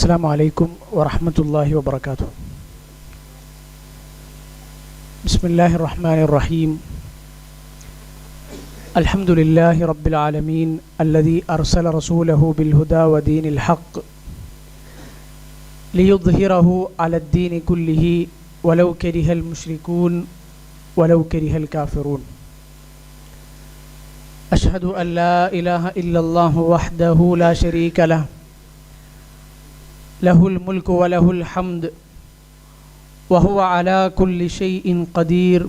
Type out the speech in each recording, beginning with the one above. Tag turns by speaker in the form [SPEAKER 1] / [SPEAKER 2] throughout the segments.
[SPEAKER 1] السلام عليكم ورحمة الله وبركاته. بسم الله الرحمن الرحيم. الحمد لله رب العالمين الذي أرسل رسوله بالهدى ودين الحق ليظهره على الدين كله ولو كره المشركون ولو كره الكافرون. أشهد أن لا إله إلا الله وحده لا شريك له له الملك وله الحمد وهو على كل شيء قدير.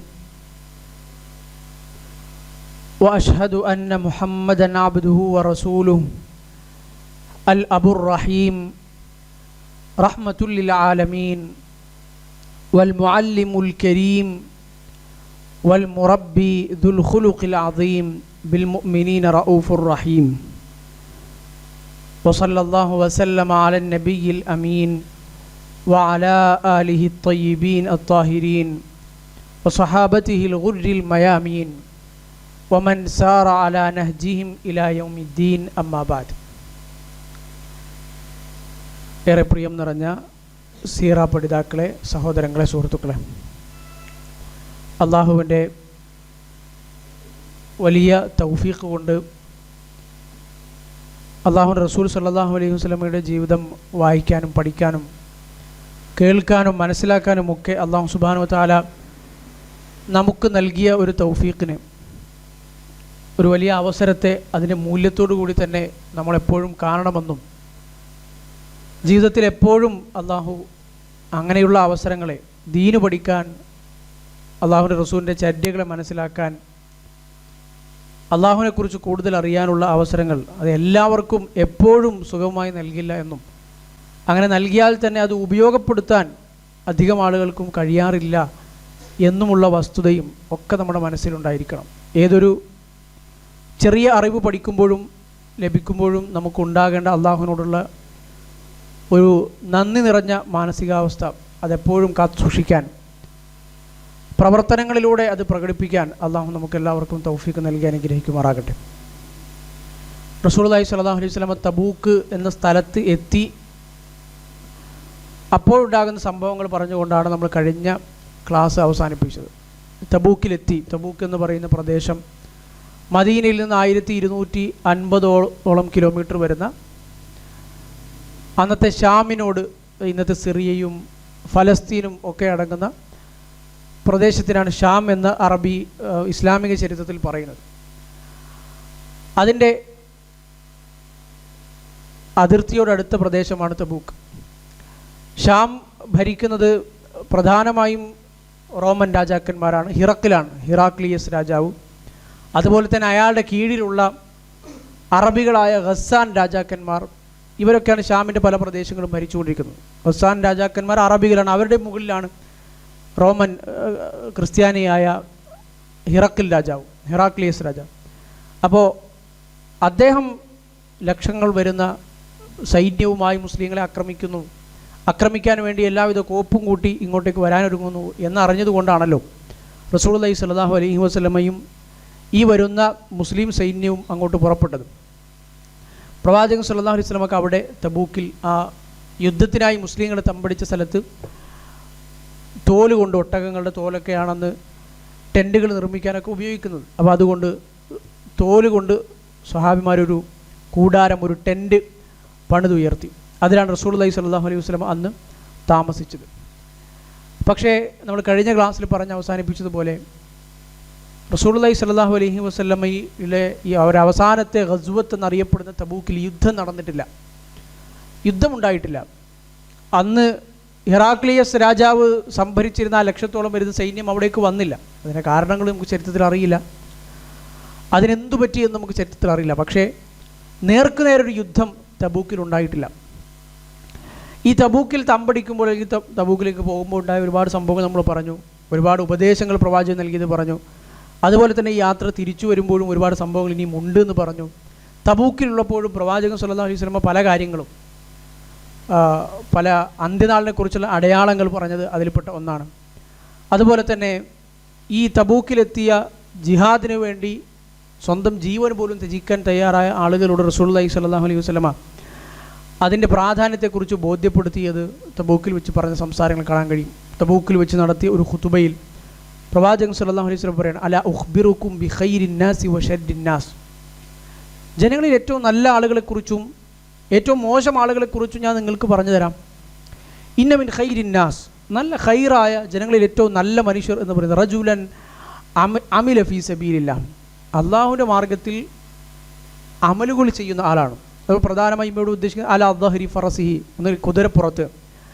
[SPEAKER 1] وأشهد أن محمدًا عبده ورسوله الأب الرحيم رحمة للعالمين والمعلم الكريم والمربي ذو الخلق العظيم بالمؤمنين رؤوف رحيم. وصلى الله وسلم على النبي الأمين وعلى آله الطيبين الطاهرين وصحابته الغر الميامين ومن سار على نهجهم إلى يوم الدين. أما بعد. ഏറെ പ്രിയം നിറഞ്ഞ സീറ പഠിതാക്കളെ, സഹോദരങ്ങളെ, സുഹൃത്തുക്കളെ, അള്ളാഹുവിൻ്റെ വലിയ തൗഫീഖ് കൊണ്ട് അള്ളാഹുവിൻ്റെ റസൂൽ സല്ലല്ലാഹു അലൈഹി വസല്ലമയുടെ ജീവിതം വായിക്കാനും പഠിക്കാനും കേൾക്കാനും മനസ്സിലാക്കാനും ഒക്കെ അള്ളാഹു സുബ്ഹാനഹു വ തആല നമുക്ക് നൽകിയ ഒരു തൗഫീഖിന്, ഒരു വലിയ അവസരത്തെ അതിൻ്റെ മൂല്യത്തോടു കൂടി തന്നെ നമ്മളെപ്പോഴും കാണണമെന്നും ജീവിതത്തിൽ എപ്പോഴും അള്ളാഹു അങ്ങനെയുള്ള അവസരങ്ങളെ ദീന് പഠിക്കാൻ, അള്ളാഹുവിൻ്റെ റസൂലിൻ്റെ ചര്യകളെ മനസ്സിലാക്കാൻ, അള്ളാഹുവിനെക്കുറിച്ച് കൂടുതൽ അറിയാനുള്ള അവസരങ്ങൾ അത് എല്ലാവർക്കും എപ്പോഴും സുഗമമായി നൽകില്ല എന്നും അങ്ങനെ നൽകിയാൽ തന്നെ അത് ഉപയോഗപ്പെടുത്താൻ അധികം ആളുകൾക്കും കഴിയാറില്ല എന്നുമുള്ള വസ്തുതയും ഒക്കെ നമ്മുടെ മനസ്സിലുണ്ടായിരിക്കണം. ഏതൊരു ചെറിയ അറിവ് പഠിക്കുമ്പോഴും ലഭിക്കുമ്പോഴും നമുക്കുണ്ടാകേണ്ട അള്ളാഹുവിനോടുള്ള ഒരു നന്ദി നിറഞ്ഞ മാനസികാവസ്ഥ അതെപ്പോഴും കാത്തു സൂക്ഷിക്കാൻ, പ്രവർത്തനങ്ങളിലൂടെ അത് പ്രകടിപ്പിക്കാൻ അള്ളാഹു നമുക്കെല്ലാവർക്കും തൗഫീഖ് നൽകി അനുഗ്രഹിക്കുമാറാകട്ടെ. റസൂലുള്ളാഹി സ്വല്ലല്ലാഹു അലൈഹി വസല്ലം തബൂക്ക് എന്ന സ്ഥലത്ത് എത്തി അപ്പോഴുണ്ടാകുന്ന സംഭവങ്ങൾ പറഞ്ഞുകൊണ്ടാണ് നമ്മൾ കഴിഞ്ഞ ക്ലാസ് അവസാനിപ്പിച്ചത്. തബൂക്കിലെത്തി. തബൂക്ക് എന്ന് പറയുന്ന പ്രദേശം മദീനയിൽ നിന്ന് 1250 കിലോമീറ്റർ വരുന്ന, അന്നത്തെ ഷാമിനോട്, ഇന്നത്തെ സിറിയയും ഫലസ്തീനും ഒക്കെ അടങ്ങുന്ന പ്രദേശത്തിനാണ് ഷാം എന്ന അറബി ഇസ്ലാമിക ചരിത്രത്തിൽ പറയുന്നത്. അതിൻ്റെ അതിർത്തിയോടടുത്ത പ്രദേശമാണ് തബൂക്ക്. ഷാം ഭരിക്കുന്നത് പ്രധാനമായും റോമൻ രാജാക്കന്മാരാണ്. ഹിറാക്ലിയസ് രാജാവ്, അതുപോലെ തന്നെ അയാളുടെ കീഴിലുള്ള അറബികളായ ഗസ്സാൻ രാജാക്കന്മാർ, ഇവരൊക്കെയാണ് ഷാമിൻ്റെ പല പ്രദേശങ്ങളും ഭരിച്ചുകൊണ്ടിരിക്കുന്നത്. ഗസ്സാൻ രാജാക്കന്മാർ അറബികളാണ്. അവരുടെ മുകളിലാണ് റോമൻ ക്രിസ്ത്യാനിയായ ഹിറാക്ലിയസ് രാജാവ്. അപ്പോൾ അദ്ദേഹം ലക്ഷങ്ങൾ വരുന്ന സൈന്യവുമായി മുസ്ലിങ്ങളെ ആക്രമിക്കാൻ വേണ്ടി എല്ലാവിധ കോപ്പും കൂട്ടി ഇങ്ങോട്ടേക്ക് വരാനൊരുങ്ങുന്നു എന്നറിഞ്ഞതുകൊണ്ടാണല്ലോ റസൂലുള്ളാഹി സ്വല്ലല്ലാഹു അലൈഹി വസല്ലമയും ഈ വരുന്ന മുസ്ലിം സൈന്യവും അങ്ങോട്ട് പുറപ്പെട്ടത്. പ്രവാചകൻ സ്വല്ലല്ലാഹു അലൈഹി വസല്ലമക്ക് അവിടെ തബൂക്കിൽ ആ യുദ്ധത്തിനായി മുസ്ലിങ്ങളെ തമ്പടിച്ച സ്ഥലത്ത് തോല് കൊണ്ട്, ഒട്ടകങ്ങളുടെ തോലൊക്കെയാണെന്ന് ടെൻറ്റുകൾ നിർമ്മിക്കാനൊക്കെ ഉപയോഗിക്കുന്നത്. അപ്പോൾ അതുകൊണ്ട് തോല് കൊണ്ട് സ്വഹാബിമാരൊരു കൂടാരം, ഒരു ടെൻറ്റ് പണിതുയർത്തി. അതിലാണ് റസൂലുള്ളാഹി സ്വല്ലല്ലാഹു അലൈഹി വസല്ലം അന്ന് താമസിച്ചത്. പക്ഷേ നമ്മൾ കഴിഞ്ഞ ക്ലാസ്സിൽ പറഞ്ഞ് അവസാനിപ്പിച്ചതുപോലെ റസൂലുള്ളാഹി സ്വല്ലല്ലാഹു അലൈഹി വസല്ലമയിലെ ഈ അവസാനത്തെ ഗസ്വത്ത് എന്നറിയപ്പെടുന്ന തബൂക്കിൽ യുദ്ധമുണ്ടായിട്ടില്ല. അന്ന് ഹിറാക്ലിയസ് രാജാവ് സംഭരിച്ചിരുന്ന 1 ലക്ഷത്തോളം വരുന്ന സൈന്യം അവിടേക്ക് വന്നില്ല. അതിൻ്റെ കാരണങ്ങൾ നമുക്ക് ചരിത്രത്തിൽ അറിയില്ല, അതിനെന്തു പറ്റിയെന്ന് നമുക്ക് ചരിത്രത്തിൽ അറിയില്ല. പക്ഷേ നേർക്കുനേരൊരു യുദ്ധം തബൂക്കിലുണ്ടായിട്ടില്ല. ഈ തബൂക്കിൽ തമ്പടിക്കുമ്പോൾ, ഈ തബൂക്കിലേക്ക് പോകുമ്പോൾ ഉണ്ടായ ഒരുപാട് സംഭവങ്ങൾ നമ്മൾ പറഞ്ഞു, ഒരുപാട് ഉപദേശങ്ങൾ പ്രവാചകൻ നൽകിയത് പറഞ്ഞു. അതുപോലെ തന്നെ ഈ യാത്ര തിരിച്ചു വരുമ്പോഴും ഒരുപാട് സംഭവങ്ങൾ ഇനിയും ഉണ്ട് എന്ന് പറഞ്ഞു. തബൂക്കിലുള്ളപ്പോഴും പ്രവാചകൻ സ്വല്ലല്ലാഹു അലൈഹി വസല്ലം പല കാര്യങ്ങളും, പല അന്ത്യനാളിനെക്കുറിച്ചുള്ള അടയാളങ്ങൾ പറഞ്ഞത് അതിൽപ്പെട്ട ഒന്നാണ്. അതുപോലെ തന്നെ ഈ തബൂക്കിലെത്തിയ ജിഹാദിന് വേണ്ടി സ്വന്തം ജീവൻ പോലും ത്യജിക്കാൻ തയ്യാറായ ആളുകളോട് റസൂലുള്ളാഹി സ്വല്ലല്ലാഹു അലൈഹി വസല്ലമ അതിൻ്റെ പ്രാധാന്യത്തെക്കുറിച്ച് ബോധ്യപ്പെടുത്തിയത് തബൂക്കിൽ വെച്ച് പറഞ്ഞ സംസാരങ്ങൾ കാണാൻ കഴിയും. തബൂക്കിൽ വെച്ച് നടത്തിയ ഒരു ഖുതുബയിൽ പ്രവാചകൻ സല്ലല്ലാഹു അലൈഹി വസല്ലം പറയാണ്, അലാ ഉഖ്ബിറുക്കും ബി ഖൈരിൻ നാസി വ ശർരിൻ നാസ്. ജനങ്ങളിൽ ഏറ്റവും നല്ല ആളുകളെക്കുറിച്ചും ഏറ്റവും മോശം ആളുകളെക്കുറിച്ചും ഞാൻ നിങ്ങൾക്ക് പറഞ്ഞു തരാം. ഇന്ന മിൻ ഖൈരിൻ നാസ്, നല്ല ഖൈറായ ജനങ്ങളിൽ ഏറ്റവും നല്ല മനുഷ്യർ എന്ന് പറയുന്നത് റജുലൻ അമില ഫീ സബീലില്ലാഹ്, അള്ളാഹുവിൻ്റെ മാർഗത്തിൽ അമലുകൾ ചെയ്യുന്ന ആളാണ്. അത് പ്രധാനമായും ഇവിടെ ഉദ്ദേശിക്കുന്നത് അല ദഹരി ഫറസിഹി, ഒന്ന് കുതിരപ്പുറത്ത്,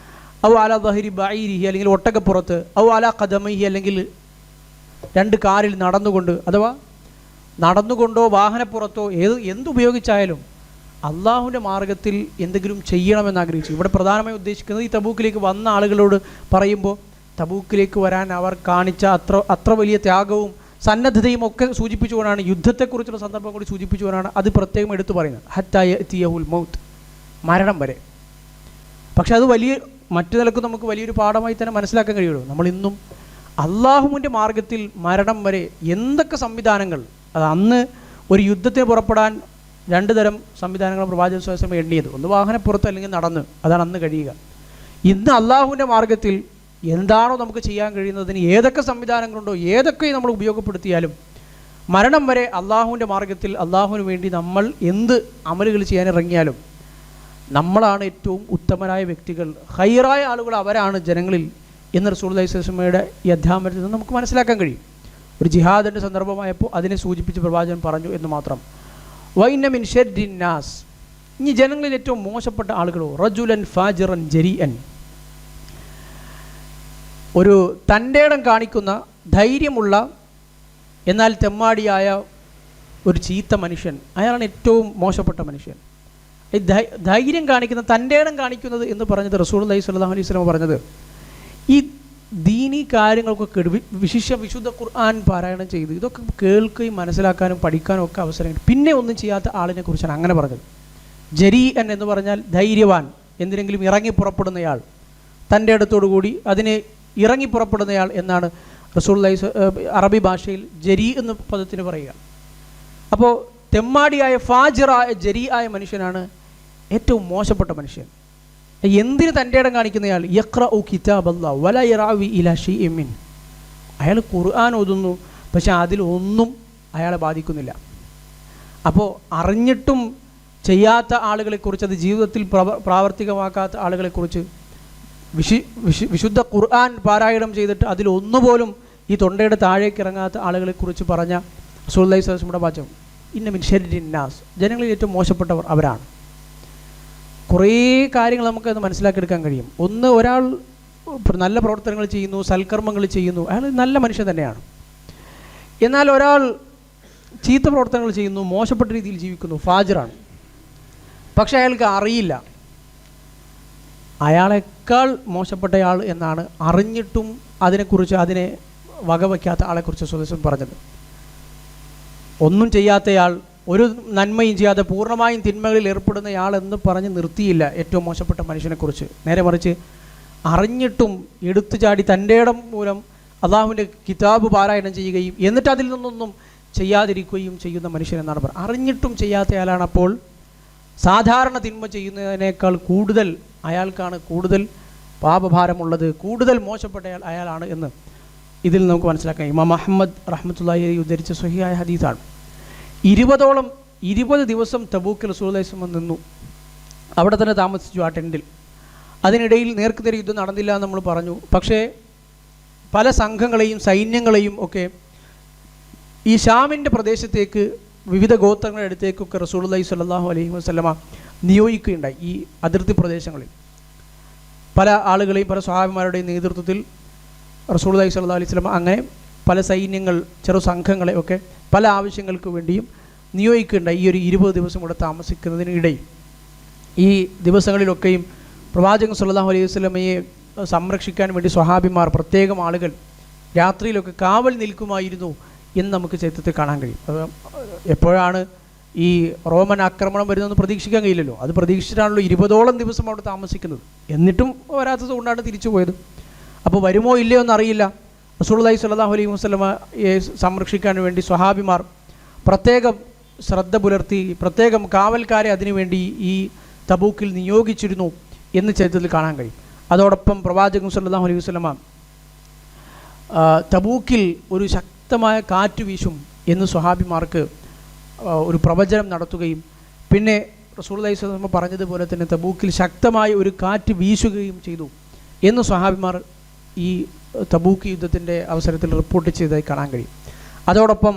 [SPEAKER 1] ഔ അല ദഹരി ബഈരിഹി അല്ലെങ്കിൽ ഒട്ടകപ്പുറത്ത്, ഔ അല ഖദമൈഹി അല്ലെങ്കിൽ രണ്ട് കാലിൽ നടന്നുകൊണ്ട്, അഥവാ നടന്നുകൊണ്ടോ വാഹനപ്പുറത്തോ എന്തുപയോഗിച്ചായാലും അള്ളാഹുവിൻ്റെ മാർഗത്തിൽ എന്തെങ്കിലും ചെയ്യണമെന്ന് ആഗ്രഹിച്ചു. ഇവിടെ പ്രധാനമായും ഉദ്ദേശിക്കുന്നത് ഈ തബൂക്കിലേക്ക് വന്ന ആളുകളോട് പറയുമ്പോൾ തബൂക്കിലേക്ക് വരാൻ അവർ കാണിച്ച അത്ര വലിയ ത്യാഗവും സന്നദ്ധതയും ഒക്കെ സൂചിപ്പിച്ചുകൊണ്ടാണ്, യുദ്ധത്തെക്കുറിച്ചുള്ള സന്ദർഭം കൂടി സൂചിപ്പിച്ചുകൊണ്ടാണ് അത് പ്രത്യേകം എടുത്തു പറയുന്നത്. ഹത്താ യഅ്തിയഹുൽ മൗത്ത്, മരണം വരെ. പക്ഷെ അത് മറ്റു നിലക്ക് നമുക്ക് വലിയൊരു പാഠമായി തന്നെ മനസ്സിലാക്കാൻ കഴിയുള്ളൂ. നമ്മളിന്നും അള്ളാഹുവിൻ്റെ മാർഗത്തിൽ മരണം വരെ എന്തൊക്കെ സംവിധാനങ്ങൾ, അത് അന്ന് ഒരു യുദ്ധത്തിന് പുറപ്പെടാൻ രണ്ട് തരം സംവിധാനങ്ങൾ പ്രവാചക സ്വല്ലല്ലാഹു അലൈഹി വസല്ലം എണ്ണിയത്. ഒന്ന് വാഹനപ്പുറത്ത് അല്ലെങ്കിൽ നടന്ന്, അതാണ് അന്ന് കഴിയുക. ഇന്ന് അള്ളാഹുവിൻ്റെ മാർഗത്തിൽ എന്താണോ നമുക്ക് ചെയ്യാൻ കഴിയുന്നതിന് ഏതൊക്കെ സംവിധാനങ്ങളുണ്ടോ ഏതൊക്കെ നമ്മൾ ഉപയോഗപ്പെടുത്തിയാലും മരണം വരെ അള്ളാഹുവിൻ്റെ മാർഗത്തിൽ അള്ളാഹുവിന് വേണ്ടി നമ്മൾ എന്ത് അമലുകൾ ചെയ്യാൻ ഇറങ്ങിയാലും നമ്മളാണ് ഏറ്റവും ഉത്തമരായ വ്യക്തികൾ, ഖൈറായ ആളുകൾ അവരാണ് ജനങ്ങളിൽ എന്ന് റസൂലുള്ളാഹി സ്വല്ലല്ലാഹു അലൈഹി വസല്ലമയുടെ ഈ അധ്യാപനത്തിൽ നിന്ന് നമുക്ക് മനസ്സിലാക്കാൻ കഴിയും. ഒരു ജിഹാദിൻ്റെ സന്ദർഭമായപ്പോൾ അതിനെ സൂചിപ്പിച്ച് പ്രവാചകൻ പറഞ്ഞു എന്ന് മാത്രം. വൈന മിൻ ശർരിൻ നാസ്, ഇനി ജനങ്ങളിൽ ഏറ്റവും മോശപ്പെട്ട ആളുകളോ റജുലൻ ഫാജിറൻ ജരീഅൻ, ഒരു തൻ്റെടം കാണിക്കുന്ന ധൈര്യമുള്ള എന്നാൽ തെമ്മാടിയായ ഒരു ചീത്ത മനുഷ്യൻ, അയാളാണ് ഏറ്റവും മോശപ്പെട്ട മനുഷ്യൻ. ഈ ധൈര്യം കാണിക്കുന്ന തൻ്റെടം കാണിക്കുന്നത് എന്ന് പറഞ്ഞത് റസൂലുള്ളാഹി സ്വല്ലല്ലാഹു അലൈഹി വസല്ലം പറഞ്ഞത് ഈ ദീനി കാര്യങ്ങൾക്കൊക്കെ വിശുദ്ധ ഖുർആൻ പാരായണം ചെയ്ത് ഇതൊക്കെ കേൾക്കുകയും മനസ്സിലാക്കാനും പഠിക്കാനും ഒക്കെ അവസരം, പിന്നെ ഒന്നും ചെയ്യാത്ത ആളിനെ കുറിച്ചാണ് അങ്ങനെ പറഞ്ഞത്. ജരീഅൻ എന്ന് പറഞ്ഞാൽ ധൈര്യവാൻ, എന്തിനെങ്കിലും ഇറങ്ങി പുറപ്പെടുന്നയാൾ, തൻ്റെ അടുത്തോടു കൂടി അതിന് ഇറങ്ങി പുറപ്പെടുന്നയാൾ എന്നാണ് റസൂലുള്ളാഹി അറബി ഭാഷയിൽ ജരീ എന്ന പദത്തിന് പറയുക. അപ്പോൾ തെമ്മാടിയായ ഫാജിറായ ജരീആയ മനുഷ്യനാണ് ഏറ്റവും മോശപ്പെട്ട മനുഷ്യൻ. എന്തിന് തൻ്റെ ഇടം കാണിക്കുന്നയാൾ യഖ്റഉ കിതാബല്ലാഹ് വലാ യറാവി ഇലാ ശൈഇൻ മിൻ, അയാൾ ഖുർആൻ ഓതുന്നു പക്ഷെ അതിലൊന്നും അയാളെ ബാധിക്കുന്നില്ല. അപ്പോൾ അറിഞ്ഞിട്ടും ചെയ്യാത്ത ആളുകളെക്കുറിച്ച്, അത് ജീവിതത്തിൽ പ്രാവർത്തികമാക്കാത്ത ആളുകളെക്കുറിച്ച്, വിശുദ്ധ ഖുർആൻ പാരായണം ചെയ്തിട്ട് അതിലൊന്നുപോലും ഈ തൊണ്ടയുടെ താഴേക്ക് ഇറങ്ങാത്ത ആളുകളെക്കുറിച്ച് പറഞ്ഞ റസൂലുള്ളാഹി സ്വല്ലല്ലാഹു അലൈഹി വസല്ലം വാചകം ഇന്ന മിൻ ശർരിൻ നാസ്, ജനങ്ങളിൽ ഏറ്റവും മോശപ്പെട്ടവർ അവരാണ്. കുറേ കാര്യങ്ങൾ നമുക്കത് മനസ്സിലാക്കിയെടുക്കാൻ കഴിയും. ഒന്ന്, ഒരാൾ നല്ല പ്രവർത്തനങ്ങൾ ചെയ്യുന്നു, സൽക്കർമ്മങ്ങൾ ചെയ്യുന്നു, അയാൾ നല്ല മനുഷ്യൻ തന്നെയാണ്. എന്നാൽ ഒരാൾ ചീത്ത പ്രവർത്തനങ്ങൾ ചെയ്യുന്നു, മോശപ്പെട്ട രീതിയിൽ ജീവിക്കുന്നു, ഫാജിറാണ്. പക്ഷെ അയാൾക്ക് അറിയില്ല അയാളെക്കാൾ മോശപ്പെട്ടയാൾ എന്നാണ് അറിഞ്ഞിട്ടും അതിനെ വകവയ്ക്കാത്ത ആളെക്കുറിച്ച് സുദർശൻ പറഞ്ഞത്. ഒന്നും ചെയ്യാത്തയാൾ, ഒരു നന്മയും ചെയ്യാതെ പൂർണ്ണമായും തിന്മകളിൽ ഏർപ്പെടുന്നയാൾ എന്ന് പറഞ്ഞ് നിർത്തിയില്ല ഏറ്റവും മോശപ്പെട്ട മനുഷ്യനെക്കുറിച്ച്. നേരെ മറിച്ച് അറിഞ്ഞിട്ടും എടുത്തു ചാടി തൻ്റെ ഇടം മൂലം അള്ളാഹുവിൻ്റെ കിതാബ് പാരായണം ചെയ്യുകയും എന്നിട്ട് അതിൽ നിന്നൊന്നും ചെയ്യാതിരിക്കുകയും ചെയ്യുന്ന മനുഷ്യൻ എന്നാണ് പറയുന്നത്. അറിഞ്ഞിട്ടും ചെയ്യാത്തയാളാണ്. അപ്പോൾ സാധാരണ തിന്മ ചെയ്യുന്നതിനേക്കാൾ കൂടുതൽ അയാൾക്കാണ് കൂടുതൽ പാപഭാരമുള്ളത്, കൂടുതൽ മോശപ്പെട്ട അയാളാണ് എന്ന് ഇതിൽ നമുക്ക് മനസ്സിലാക്കാം. ഇമാം അഹ്മദ് റഹ്മത്തുള്ളാഹി അലൈഹി ഉദ്ധരിച്ച സ്വഹീഹായ ഹദീസാണ്. 20 ദിവസം തബൂക്കിൽ റസൂലുള്ളാഹി സ്വല്ലല്ലാഹു അലൈഹി വസല്ലം നിന്നു. അവിടെ തന്നെ താമസിച്ചു ആ ടെൻറ്റിൽ. അതിനിടയിൽ നേർക്കുനേരെ യുദ്ധം നടന്നില്ല എന്ന് നമ്മൾ പറഞ്ഞു. പക്ഷേ പല സംഘങ്ങളെയും സൈന്യങ്ങളെയും ഒക്കെ ഈ ഷാമിൻ്റെ പ്രദേശത്തേക്ക്, വിവിധ ഗോത്രങ്ങളുടെ അടുത്തേക്കൊക്കെ റസൂലുള്ളാഹി സ്വല്ലല്ലാഹു അലൈഹി വസല്ലമ നിയോഗിക്കുകയുണ്ടായി. ഈ അതിർത്തി പ്രദേശങ്ങളിൽ പല ആളുകളെയും പല സ്വഹാബിമാരുടെയും നേതൃത്വത്തിൽ റസൂലുള്ളാഹി സ്വല്ലല്ലാഹു അലൈഹി വസല്ലമ അങ്ങനെ പല സൈന്യങ്ങൾ, ചെറു സംഘങ്ങളെ ഒക്കെ പല ആവശ്യങ്ങൾക്ക് വേണ്ടിയും നിയോഗിക്കുകയുണ്ടായി. ഈ ഒരു 20 ദിവസം ഇവിടെ താമസിക്കുന്നതിനിടയിൽ ഈ ദിവസങ്ങളിലൊക്കെയും പ്രവാചകൻ സ്വല്ലല്ലാഹു അലൈഹി വസല്ലമയെ സംരക്ഷിക്കാൻ വേണ്ടി സ്വഹാബിമാർ, പ്രത്യേകം ആളുകൾ രാത്രിയിലൊക്കെ കാവൽ നിൽക്കുമായിരുന്നു എന്ന് നമുക്ക് ചരിത്രത്തിൽ കാണാൻ കഴിയും. എപ്പോഴാണ് ഈ റോമൻ ആക്രമണം വരുന്നതെന്ന് പ്രതീക്ഷിക്കാൻ കഴിയില്ലല്ലോ. അത് പ്രതീക്ഷിച്ചിട്ടാണല്ലോ 20ഓളം ദിവസം അവിടെ താമസിക്കുന്നത്. എന്നിട്ടും വരാത്തത് കൊണ്ടാണ് തിരിച്ചു പോയത്. അപ്പോൾ വരുമോ ഇല്ലയോ എന്നറിയില്ല. റസൂലുള്ളാഹി സ്വല്ലല്ലാഹു അലൈഹി വസല്ലമയെ സംരക്ഷിക്കാൻ വേണ്ടി സ്വഹാബിമാർ പ്രത്യേകം ശ്രദ്ധ പുലർത്തി, പ്രത്യേകം കാവൽക്കാരെ അതിനുവേണ്ടി ഈ തബൂക്കിൽ നിയോഗിച്ചിരുന്നു എന്ന് ചരിത്രത്തിൽ കാണാൻ കഴിയും. അതോടൊപ്പം പ്രവാചകൻ സല്ലല്ലാഹു അലൈഹി വസല്ലമ തബൂക്കിൽ ഒരു ശക്തമായ കാറ്റ് വീശും എന്ന് സ്വഹാബിമാർക്ക് ഒരു പ്രവചനം നടത്തുകയും പിന്നെ റസൂലുള്ളാഹി സ്വല്ലല്ലാഹു അലൈഹി വസല്ലം പറഞ്ഞതുപോലെ തന്നെ തബൂക്കിൽ ശക്തമായ ഒരു കാറ്റ് വീശുകയും ചെയ്തു എന്ന് സ്വഹാബിമാർ ഈ തബൂക്ക് യുദ്ധത്തിൻ്റെ അവസരത്തിൽ റിപ്പോർട്ട് ചെയ്തതായി കാണാൻ കഴിയും. അതോടൊപ്പം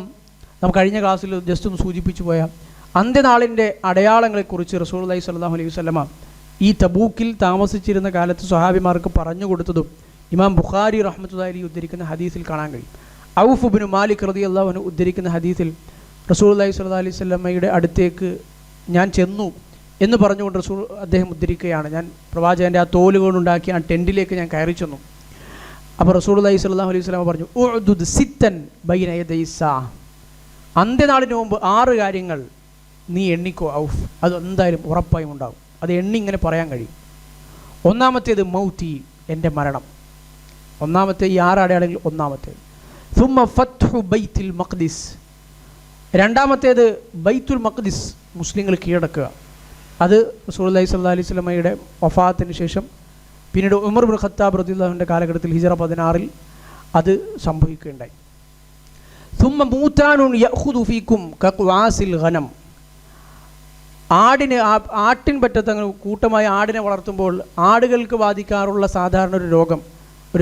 [SPEAKER 1] നമുക്ക് കഴിഞ്ഞ ക്ലാസ്സിൽ ജസ്റ്റ് ഒന്ന് സൂചിപ്പിച്ചു പോയ അന്ത്യനാളിൻ്റെ അടയാളങ്ങളെക്കുറിച്ച് റസൂലുള്ളാഹി സ്വല്ലല്ലാഹു അലൈഹി വസല്ലമ ഈ തബൂക്കിൽ താമസിച്ചിരുന്ന കാലത്ത് സ്വഹാബിമാർക്ക് പറഞ്ഞു കൊടുത്തതും ഇമാം ബുഖാരി റഹ്മത്തുള്ളാഹി അലൈഹി ഉദ്ധരിക്കുന്ന ഹദീസിൽ കാണാൻ കഴിയും. ഔഫ് ഇബ്നു മാലിക് റളിയല്ലാഹു അൻഹു ഉദ്ധരിക്കുന്ന ഹദീസിൽ റസൂലുള്ളാഹി സ്വല്ലല്ലാഹു അലൈഹി വസല്ലമയുടെ അടുത്തേക്ക് ഞാൻ ചെന്നു എന്ന് പറഞ്ഞുകൊണ്ട് അദ്ദേഹം ഉദ്ധരിക്കുകയാണ്. ഞാൻ പ്രവാചകൻ്റെ ആ തോലുകൊണ്ടുണ്ടാക്കിയ ആ ടെൻറ്റിലേക്ക് ഞാൻ കയറി ചെന്നു. അപ്പോൾ റസൂലുള്ളാഹി സ്വല്ലല്ലാഹു അലൈഹി വസല്ലമ പറഞ്ഞു, ഉഅ്ദുദ് സിത്തൻ ബൈന യദൈസാ, അന്ത്യനാളിന് മുമ്പ് 6 കാര്യങ്ങൾ നീ എണ്ണിക്കോ ഔഫ്, അത് എന്തായാലും ഉറപ്പായും ഉണ്ടാകും. അത് എണ്ണി ഇങ്ങനെ പറയാൻ കഴിയും. ഒന്നാമത്തേത് മൗത്തി, എൻ്റെ മരണം. ഒന്നാമത്തെ ഈ 6 അടയാളങ്ങളിൽ ഒന്നാമത്തേത്. സുമ്മ ഫത്ഹു ബൈത്തുൽ മഖ്ദിസ്, രണ്ടാമത്തേത് ബൈത്തുൽ മഖ്ദിസ് മുസ്ലിങ്ങൾ കീഴടക്കുക. അത് റസൂലുള്ളാഹി സ്വല്ലല്ലാഹു അലൈഹി വസല്ലമയുടെ വഫാത്തിന് ശേഷം പിന്നീട് ഉമർ ഇബ്നു ഖത്താബ് റളിയല്ലാഹു അൻഹുവിൻ്റെ കാലഘട്ടത്തിൽ ഹിജറ 16 അത് സംഭവിക്കുകയുണ്ടായി. സുമ്മ മൂതാനുൻ യഖുദു ഫീക്കും കഖ്വാസിൽ ഗനം, ആട്ടിൻ പറ്റത്തങ്ങൾ കൂട്ടമായി ആടിനെ വളർത്തുമ്പോൾ ആടുകൾക്ക് ബാധിക്കാറുള്ള സാധാരണ ഒരു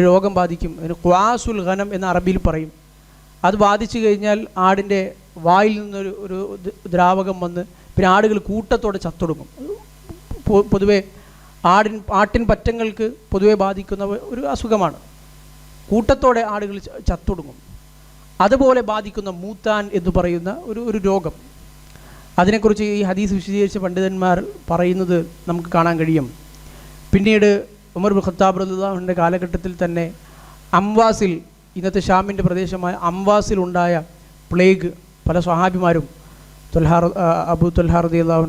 [SPEAKER 1] രോഗം ബാധിക്കും. അതിന് ഖ്വാസുൽ ഗനം എന്ന അറബിയിൽ പറയും. അത് ബാധിച്ചു കഴിഞ്ഞാൽ ആടിൻ്റെ വായിൽ നിന്നൊരു ദ്രാവകം വന്ന് പിന്നെ ആടുകൾ കൂട്ടത്തോടെ ചത്തൊടുങ്ങും. പൊതുവേ ആട്ടിൻ പറ്റങ്ങൾക്ക് പൊതുവെ ബാധിക്കുന്ന ഒരു അസുഖമാണ്. കൂട്ടത്തോടെ ആടുകൾ ചത്തൊടുങ്ങും. അതുപോലെ ബാധിക്കുന്ന മൂത്താൻ എന്ന് പറയുന്ന ഒരു രോഗം, അതിനെക്കുറിച്ച് ഈ ഹദീസ് വിശദീകരിച്ച പണ്ഡിതന്മാർ പറയുന്നത് നമുക്ക് കാണാൻ കഴിയും. പിന്നീട് ഉമർ ഇബ്നു ഖത്താബ് റളിയല്ലാഹു അൻഹുവിൻ്റെ കാലഘട്ടത്തിൽ തന്നെ അംവാസിൽ, ഇന്നത്തെ ഷാമിൻ്റെ പ്രദേശമായ അംവാസിലുണ്ടായ പ്ലേഗ് പല സ്വഹാബിമാരും അബൂ ത്വൽഹ റളിയല്ലാഹു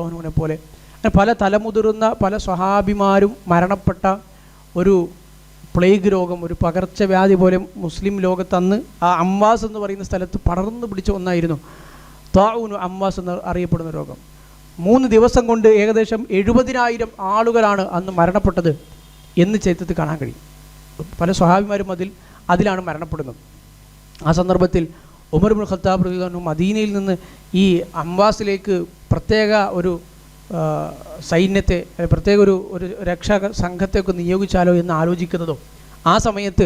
[SPEAKER 1] അൻഹുവിനെ പോലെ പല തലമുതിർന്ന പല സ്വഹാബിമാരും മരണപ്പെട്ട ഒരു പ്ലേഗ് രോഗം, ഒരു പകർച്ചവ്യാധി പോലെ മുസ്ലിം ലോകത്തന്ന് ആ അംവാസ് എന്ന് പറയുന്ന സ്ഥലത്ത് പടർന്നു പിടിച്ച ഒന്നായിരുന്നു താഊൻ അംവാസ് എന്ന് അറിയപ്പെടുന്ന രോഗം. 3 ദിവസം കൊണ്ട് ഏകദേശം 70,000 ആളുകളാണ് അന്ന് മരണപ്പെട്ടത് എന്ന് ചരിത്രത്തിൽ കാണാൻ കഴിയും. പല സ്വഹാബിമാരും അതിലാണ് മരണപ്പെടുന്നത്. ആ സന്ദർഭത്തിൽ ഉമർ ഇബ്നു ഖത്താബ് റളിയല്ലാഹു അൻഹു മദീനയിൽ നിന്ന് ഈ അംവാസിലേക്ക് പ്രത്യേക ഒരു സൈന്യത്തെ, പ്രത്യേക ഒരു രക്ഷാ സംഘത്തെയൊക്കെ നിയോഗിച്ചാലോ എന്ന് ആലോചിക്കുന്നതോ, ആ സമയത്ത്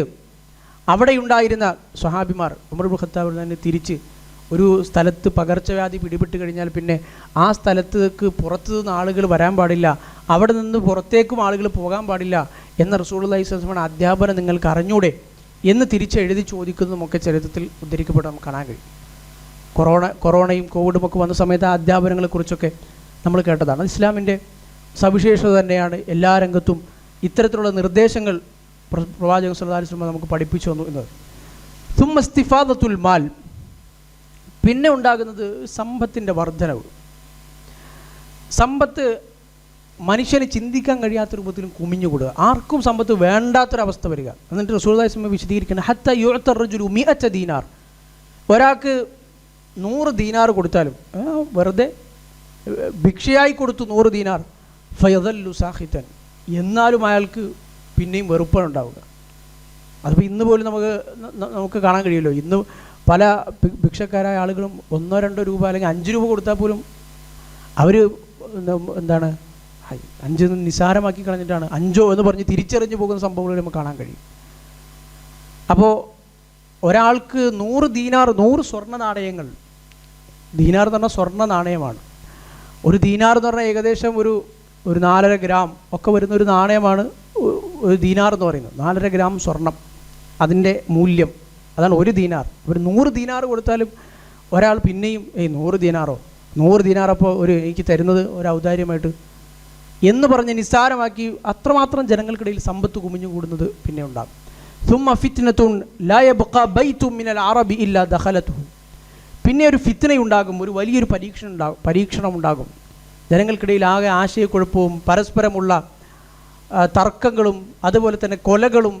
[SPEAKER 1] അവിടെയുണ്ടായിരുന്ന സ്വഹാബിമാർ ഉമർ ഇബ്നു ഖത്താബ് റളിയല്ലാഹു അൻഹു തിരിച്ച് ഒരു സ്ഥലത്ത് പകർച്ചവ്യാധി പിടിപെട്ട് കഴിഞ്ഞാൽ പിന്നെ ആ സ്ഥലത്തേക്ക് പുറത്തു നിന്ന് ആളുകൾ വരാൻ പാടില്ല, അവിടെ നിന്ന് പുറത്തേക്കും ആളുകൾ പോകാൻ പാടില്ല എന്ന റസൂലുള്ളാഹി സ്വല്ലല്ലാഹു അലൈഹി വസല്ലം അധ്യാപനം നിങ്ങൾക്ക് അറിഞ്ഞൂടെ എന്ന് തിരിച്ചെഴുതി ചോദിക്കുന്നതുമൊക്കെ ചരിത്രത്തിൽ ഉദ്ധരിക്കപ്പെട്ട് നമുക്ക് കാണാൻ കഴിയും. കൊറോണയും കോവിഡും ഒക്കെ വന്ന സമയത്ത് ആ അധ്യാപനങ്ങളെക്കുറിച്ചൊക്കെ നമ്മൾ കേട്ടതാണ്. ഇസ്ലാമിൻ്റെ സവിശേഷത തന്നെയാണ് എല്ലാ രംഗത്തും ഇത്തരത്തിലുള്ള നിർദ്ദേശങ്ങൾ പ്രവാചകൻ സല്ലല്ലാഹു അലൈഹി വസല്ലം നമുക്ക് പഠിപ്പിച്ചു തന്നു എന്നത്. സുമ്മ ഇസ്തിഫാദത്തുൽ മാൽ, പിന്നെ ഉണ്ടാകുന്നത് സമ്പത്തിൻ്റെ വർധനവ്. സമ്പത്ത് മനുഷ്യന് ചിന്തിക്കാൻ കഴിയാത്ത രൂപത്തിലും കുമിഞ്ഞുകൂടുക, ആർക്കും സമ്പത്ത് വേണ്ടാത്തൊരവസ്ഥ വരിക. എന്നിട്ട് റസൂലുള്ളാഹി സ്വല്ലല്ലാഹു അലൈഹി വസല്ലം വിശദീകരിക്കണം, ഹത്ത യുഅ്ത റജുലു 100 ദീനാർ, ഒരാൾക്ക് 100 ദീനാർ കൊടുത്താലും, വെറുതെ ഭിക്ഷയായി കൊടുത്തു 100 ദീനാർ, ഫയദല്ലു സാഖിതൻ, എന്നാലും അയാൾക്ക് പിന്നെയും വെറുപ്പാണ് ഉണ്ടാവുക. അതിപ്പോൾ ഇന്ന് പോലും നമുക്ക് കാണാൻ കഴിയുമല്ലോ. ഇന്ന് പല ഭിക്ഷക്കാരായ ആളുകളും 1-2 രൂപ അല്ലെങ്കിൽ 5 രൂപ കൊടുത്താൽ പോലും അവർ 5 നിസ്സാരമാക്കി കളഞ്ഞിട്ടാണ് 5 എന്ന് പറഞ്ഞ് തിരിച്ചറിഞ്ഞു പോകുന്ന സംഭവങ്ങൾ നമുക്ക് കാണാൻ കഴിയും. അപ്പോൾ ഒരാൾക്ക് 100 ദീനാർ, 100 സ്വർണ്ണ നാണയങ്ങൾ, ദീനാർ എന്ന് പറഞ്ഞാൽ സ്വർണ്ണ നാണയമാണ്. ഒരു ദീനാർ എന്ന് പറഞ്ഞാൽ ഏകദേശം ഒരു 4.5 ഗ്രാം ഒക്കെ വരുന്ന ഒരു നാണയമാണ് ഒരു ദീനാർ എന്ന് പറയുന്നത്. 4.5 ഗ്രാം സ്വർണം, അതിൻ്റെ മൂല്യം, അതാണ് ഒരു ദീനാർ. ഒരു 100 ദീനാർ കൊടുത്താലും ഒരാൾ പിന്നെയും 100 ദീനാർ അപ്പോൾ എനിക്ക് തരുന്നത് ഒരു ഔദാര്യമായിട്ട് എന്ന് പറഞ്ഞ് നിസ്സാരമാക്കി അത്രമാത്രം ജനങ്ങൾക്കിടയിൽ സമ്പത്ത് കുമിഞ്ഞു കൂടുന്നത് പിന്നെ ഉണ്ടാകും. സുമ്മ ഫിത്നത്തുൻ ലാ യബ്ഖാ ബൈത്തുൻ മിനൽ അറബി ഇല്ലാ ദഖലതുഹു, പിന്നെ ഒരു ഫിത്നയുണ്ടാകും, ഒരു വലിയൊരു പരീക്ഷണം ഉണ്ടാകും. ജനങ്ങൾക്കിടയിൽ ആകെ ആശയക്കുഴപ്പവും പരസ്പരമുള്ള തർക്കങ്ങളും അതുപോലെ തന്നെ കൊലകളും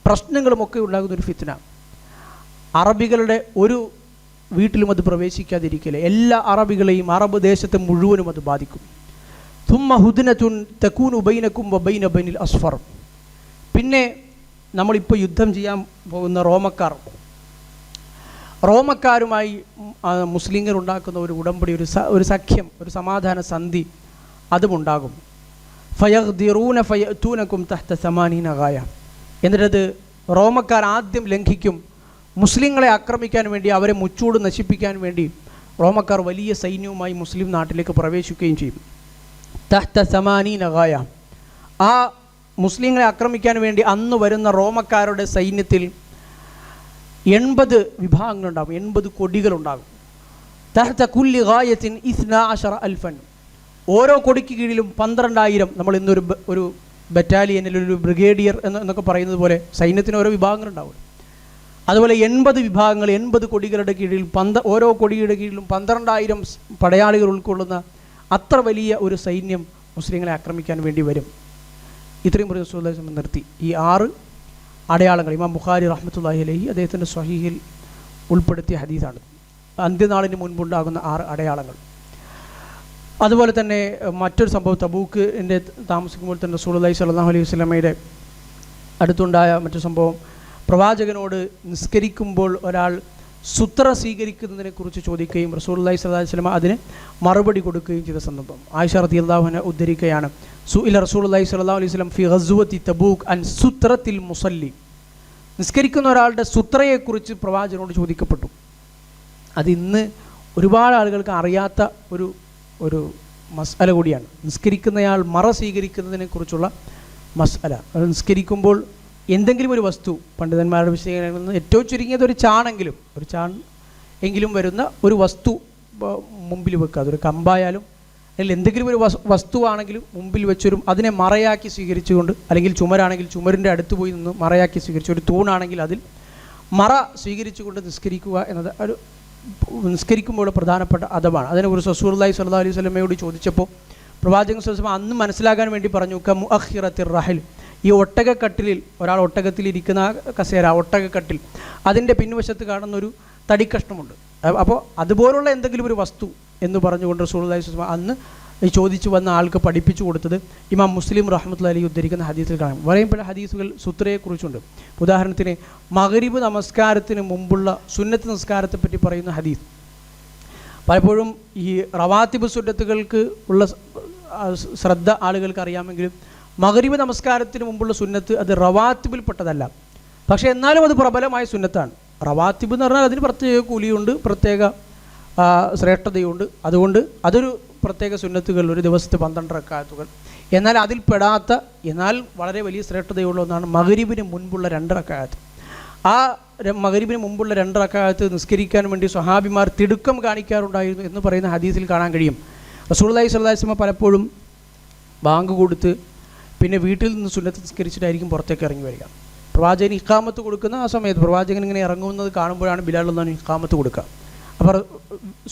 [SPEAKER 1] പ്രശ്നങ്ങളുമൊക്കെ ഉണ്ടാകുന്ന ഒരു ഫിത്ന. അറബികളുടെ ഒരു വീട്ടിലും അത് പ്രവേശിക്കാതിരിക്കില്ല. എല്ലാ അറബികളെയും അറബ് ദേശത്തെ മുഴുവനും അത് ബാധിക്കും. തുമ്മ ഹുദ്നത്തുൻ തകൂനു ബൈനക്കും വബൈന ബനിൽ അസ്ഫർ. പിന്നെ നമ്മളിപ്പോൾ യുദ്ധം ചെയ്യാൻ പോകുന്ന റോമക്കാരുമായി മുസ്ലിങ്ങൾ ഉണ്ടാക്കുന്ന ഒരു ഉടമ്പടി, ഒരു സഖ്യം, ഒരു സമാധാന സന്ധി അതുമുണ്ടാകും. ഫയഗ്ദിറൂന ഫയഅ്തൂനകും തഹ്ത 80 ഗായ. എന്നിട്ടത് റോമക്കാർ ആദ്യം ലംഘിക്കും. മുസ്ലിങ്ങളെ ആക്രമിക്കാൻ വേണ്ടി, അവരെ മുച്ചൂട് നശിപ്പിക്കാൻ വേണ്ടി റോമക്കാർ വലിയ സൈന്യവുമായി മുസ്ലിം നാട്ടിലേക്ക് പ്രവേശിക്കുകയും ചെയ്യും. തഹ്ത 80 ഗായ. ആ മുസ്ലിങ്ങളെ ആക്രമിക്കാൻ വേണ്ടി അന്ന് വരുന്ന റോമക്കാരുടെ സൈന്യത്തിൽ 80 വിഭാഗങ്ങളുണ്ടാകും, 80 കൊടികളുണ്ടാകും. തഹ്ത കുല്ലി ഗായത്തിൻ 12,000 ഓരോ കൊടിക്ക് കീഴിലും 12,000. നമ്മൾ ഇന്നൊരു ഒരു ബറ്റാലിയനിൽ ഒരു ബ്രിഗേഡിയർ എന്നൊക്കെ പറയുന്നത് പോലെ സൈന്യത്തിന് ഓരോ വിഭാഗങ്ങളുണ്ടാവും. അതുപോലെ 80 വിഭാഗങ്ങൾ, 80 കൊടികളുടെ കീഴിൽ ഓരോ കൊടിയുടെ കീഴിലും 12,000 പടയാളികൾ ഉൾക്കൊള്ളുന്ന അത്ര വലിയ ഒരു സൈന്യം മുസ്ലിങ്ങളെ ആക്രമിക്കാൻ വേണ്ടി വരും. ഇത്രയും ഒരു റസൂലുള്ളാഹി നിർത്തി. ഈ 6 അടയാളങ്ങൾ ഇമാം ബുഖാരി റഹ്മത്തുള്ളാഹി അലൈഹി അദ്ദേഹത്തിൻ്റെ സ്വഹീഹിൽ ഉൾപ്പെടുത്തിയ ഹദീസാണ്. അന്ത്യനാളിന് മുൻപുണ്ടാകുന്ന 6 അടയാളങ്ങൾ. അതുപോലെ തന്നെ മറ്റൊരു സംഭവം, തബൂക്കിൻ്റെ താമസിക്കുമ്പോൾ തന്നെ റസൂലുള്ളാഹി സ്വല്ലല്ലാഹു അലൈഹി വസല്ലമയുടെ അടുത്തുണ്ടായ മറ്റൊരു സംഭവം, പ്രവാചകനോട് നിസ്കരിക്കുമ്പോൾ ഒരാൾ സുത്ര സ്വീകരിക്കുന്നതിനെക്കുറിച്ച് ചോദിക്കുകയും റസൂലുള്ളാഹി സ്വല്ലല്ലാഹു അലൈഹി വസല്ലമ അതിന് മറുപടി കൊടുക്കുകയും ചെയ്ത സന്ദർഭം ആയിഷ റളിയല്ലാഹു അൻഹ ഉദ്ധരിക്കുകയാണ്. സുഇല റസൂലുള്ളാഹി സ്വല്ലല്ലാഹു അലൈഹി വസല്ലം ഫി ഗസ്വതി തബൂക്ക് അൻ സുത്രത്തിൽ മുസല്ലി. നിസ്കരിക്കുന്ന ഒരാളുടെ സുത്രയെക്കുറിച്ച് പ്രവാചകനോട് ചോദിക്കപ്പെട്ടു. അത് ഇന്ന് ഒരുപാട് ആളുകൾക്ക് അറിയാത്ത ഒരു മസ്അല കൂടിയാണ്. നിസ്കരിക്കുന്നയാൾ മറ സ്വീകരിക്കുന്നതിനെക്കുറിച്ചുള്ള മസ്അല. നിസ്കരിക്കുമ്പോൾ എന്തെങ്കിലും ഒരു വസ്തു, പണ്ഡിതന്മാരുടെ വിശദീകരണങ്ങളിൽ നിന്ന് ഏറ്റവും ചുരുങ്ങിയത് ഒരു ചാൺ എങ്കിലും വരുന്ന ഒരു വസ്തു മുമ്പിൽ വെക്കുക. അതൊരു കമ്പായാലും അല്ലെങ്കിൽ എന്തെങ്കിലും ഒരു വസ്തുവാണെങ്കിലും മുമ്പിൽ വെച്ചൊരു അതിനെ മറയാക്കി സ്വീകരിച്ചുകൊണ്ട്, അല്ലെങ്കിൽ ചുമരാണെങ്കിൽ ചുമരിൻ്റെ അടുത്ത് പോയി നിന്ന് മറയാക്കി സ്വീകരിച്ചു, ഒരു തൂണാണെങ്കിൽ അതിൽ മറ സ്വീകരിച്ചുകൊണ്ട് നിസ്കരിക്കുക എന്നത് ഒരു നിസ്കരിക്കുമ്പോൾ പ്രധാനപ്പെട്ട അദബാണ്. അതിനെക്കുറിച്ച് റസൂലുള്ളാഹി സ്വല്ലല്ലാഹു അലൈഹി വസല്ലമയോട് ചോദിച്ചപ്പോൾ പ്രവാചകൻ സ്വല്ലല്ലാഹു അലൈഹി വസല്ലം അന്ന് മനസ്സിലാക്കാൻ വേണ്ടി പറഞ്ഞു, കമുഅഖിറത്തിർ റഹൽ. ഈ ഒട്ടകക്കട്ടിലിൽ ഒരാൾ ഒട്ടകത്തിലിരിക്കുന്ന കസേര, ഒട്ടകക്കട്ടിൽ, അതിൻ്റെ പിൻവശത്ത് കാണുന്നൊരു തടിക്കഷ്ണമുണ്ട്. അപ്പോൾ അതുപോലുള്ള എന്തെങ്കിലും ഒരു വസ്തു എന്ന് പറഞ്ഞുകൊണ്ട് റസൂലുള്ളാഹി സ്വല്ലല്ലാഹു അലൈഹി വസല്ലം അന്ന് ചോദിച്ചു വന്ന ആൾക്ക് പഠിപ്പിച്ചു കൊടുത്തത് ഇമാം മുസ്ലിം റഹ്മത്തുള്ളാഹി അലൈഹി ഉദ്ധരിക്കുന്ന ഹദീസിൽ കാണാം. പറയുമ്പോൾ ഹദീസുകൾ സുത്രയെക്കുറിച്ചുണ്ട്. ഉദാഹരണത്തിന് മഗ്രിബ് നമസ്കാരത്തിന് മുമ്പുള്ള സുന്നത്ത് നമസ്കാരത്തെപ്പറ്റി പറയുന്ന ഹദീസ്. പലപ്പോഴും ഈ റവാത്തിബ് സുന്നത്തുകൾക്ക് ഉള്ള ശ്രദ്ധ ആളുകൾക്ക് അറിയാമെങ്കിലും മഗ്രിബ് നമസ്കാരത്തിന് മുമ്പുള്ള സുന്നത്ത് അത് റവാത്തിബിൽപ്പെട്ടതല്ല. പക്ഷേ എന്നാലും അത് പ്രബലമായ സുന്നത്താണ്. റവാത്തിബ് എന്ന് പറഞ്ഞാൽ അതിന് പ്രത്യേക കൂലിയുണ്ട്, പ്രത്യേക ശ്രേഷ്ഠതയുണ്ട്. അതുകൊണ്ട് അതൊരു പ്രത്യേക സുന്നത്തുകൾ, ഒരു ദിവസത്തെ 12 റക്അത്തുകൾ. എന്നാൽ അതിൽ പെടാത്ത, എന്നാൽ വളരെ വലിയ ശ്രേഷ്ഠതയുള്ള ഒന്നാണ് മഗ്രിബിന് മുൻപുള്ള 2 റക്അത്ത്. ആ മഗ്രിബിന് മുമ്പുള്ള 2 റക്അത്ത് നിസ്കരിക്കാൻ വേണ്ടി സ്വഹാബിമാർ തിടുക്കം കാണിക്കാറുണ്ടായിരുന്നു എന്ന് പറയുന്ന ഹദീസിൽ കാണാൻ കഴിയും. റസൂലുള്ളാഹി സ്വല്ലല്ലാഹു അലൈഹി വസല്ലം പലപ്പോഴും ബാങ്ക് കൊടുത്ത് പിന്നെ വീട്ടിൽ നിന്ന് സുന്നത്ത് നിസ്കരിച്ചിട്ടായിരിക്കും പുറത്തേക്ക് ഇറങ്ങി വരിക. പ്രവാചകൻ ഇഖാമത്ത് കൊടുക്കുന്ന ആ സമയത്ത് പ്രവാചകൻ ഇങ്ങനെ ഇറങ്ങുന്നത് കാണുമ്പോഴാണ് ബിലാൽ റളിയല്ലാഹു ഇഖാമത്ത് കൊടുക്കുക. അപ്പോൾ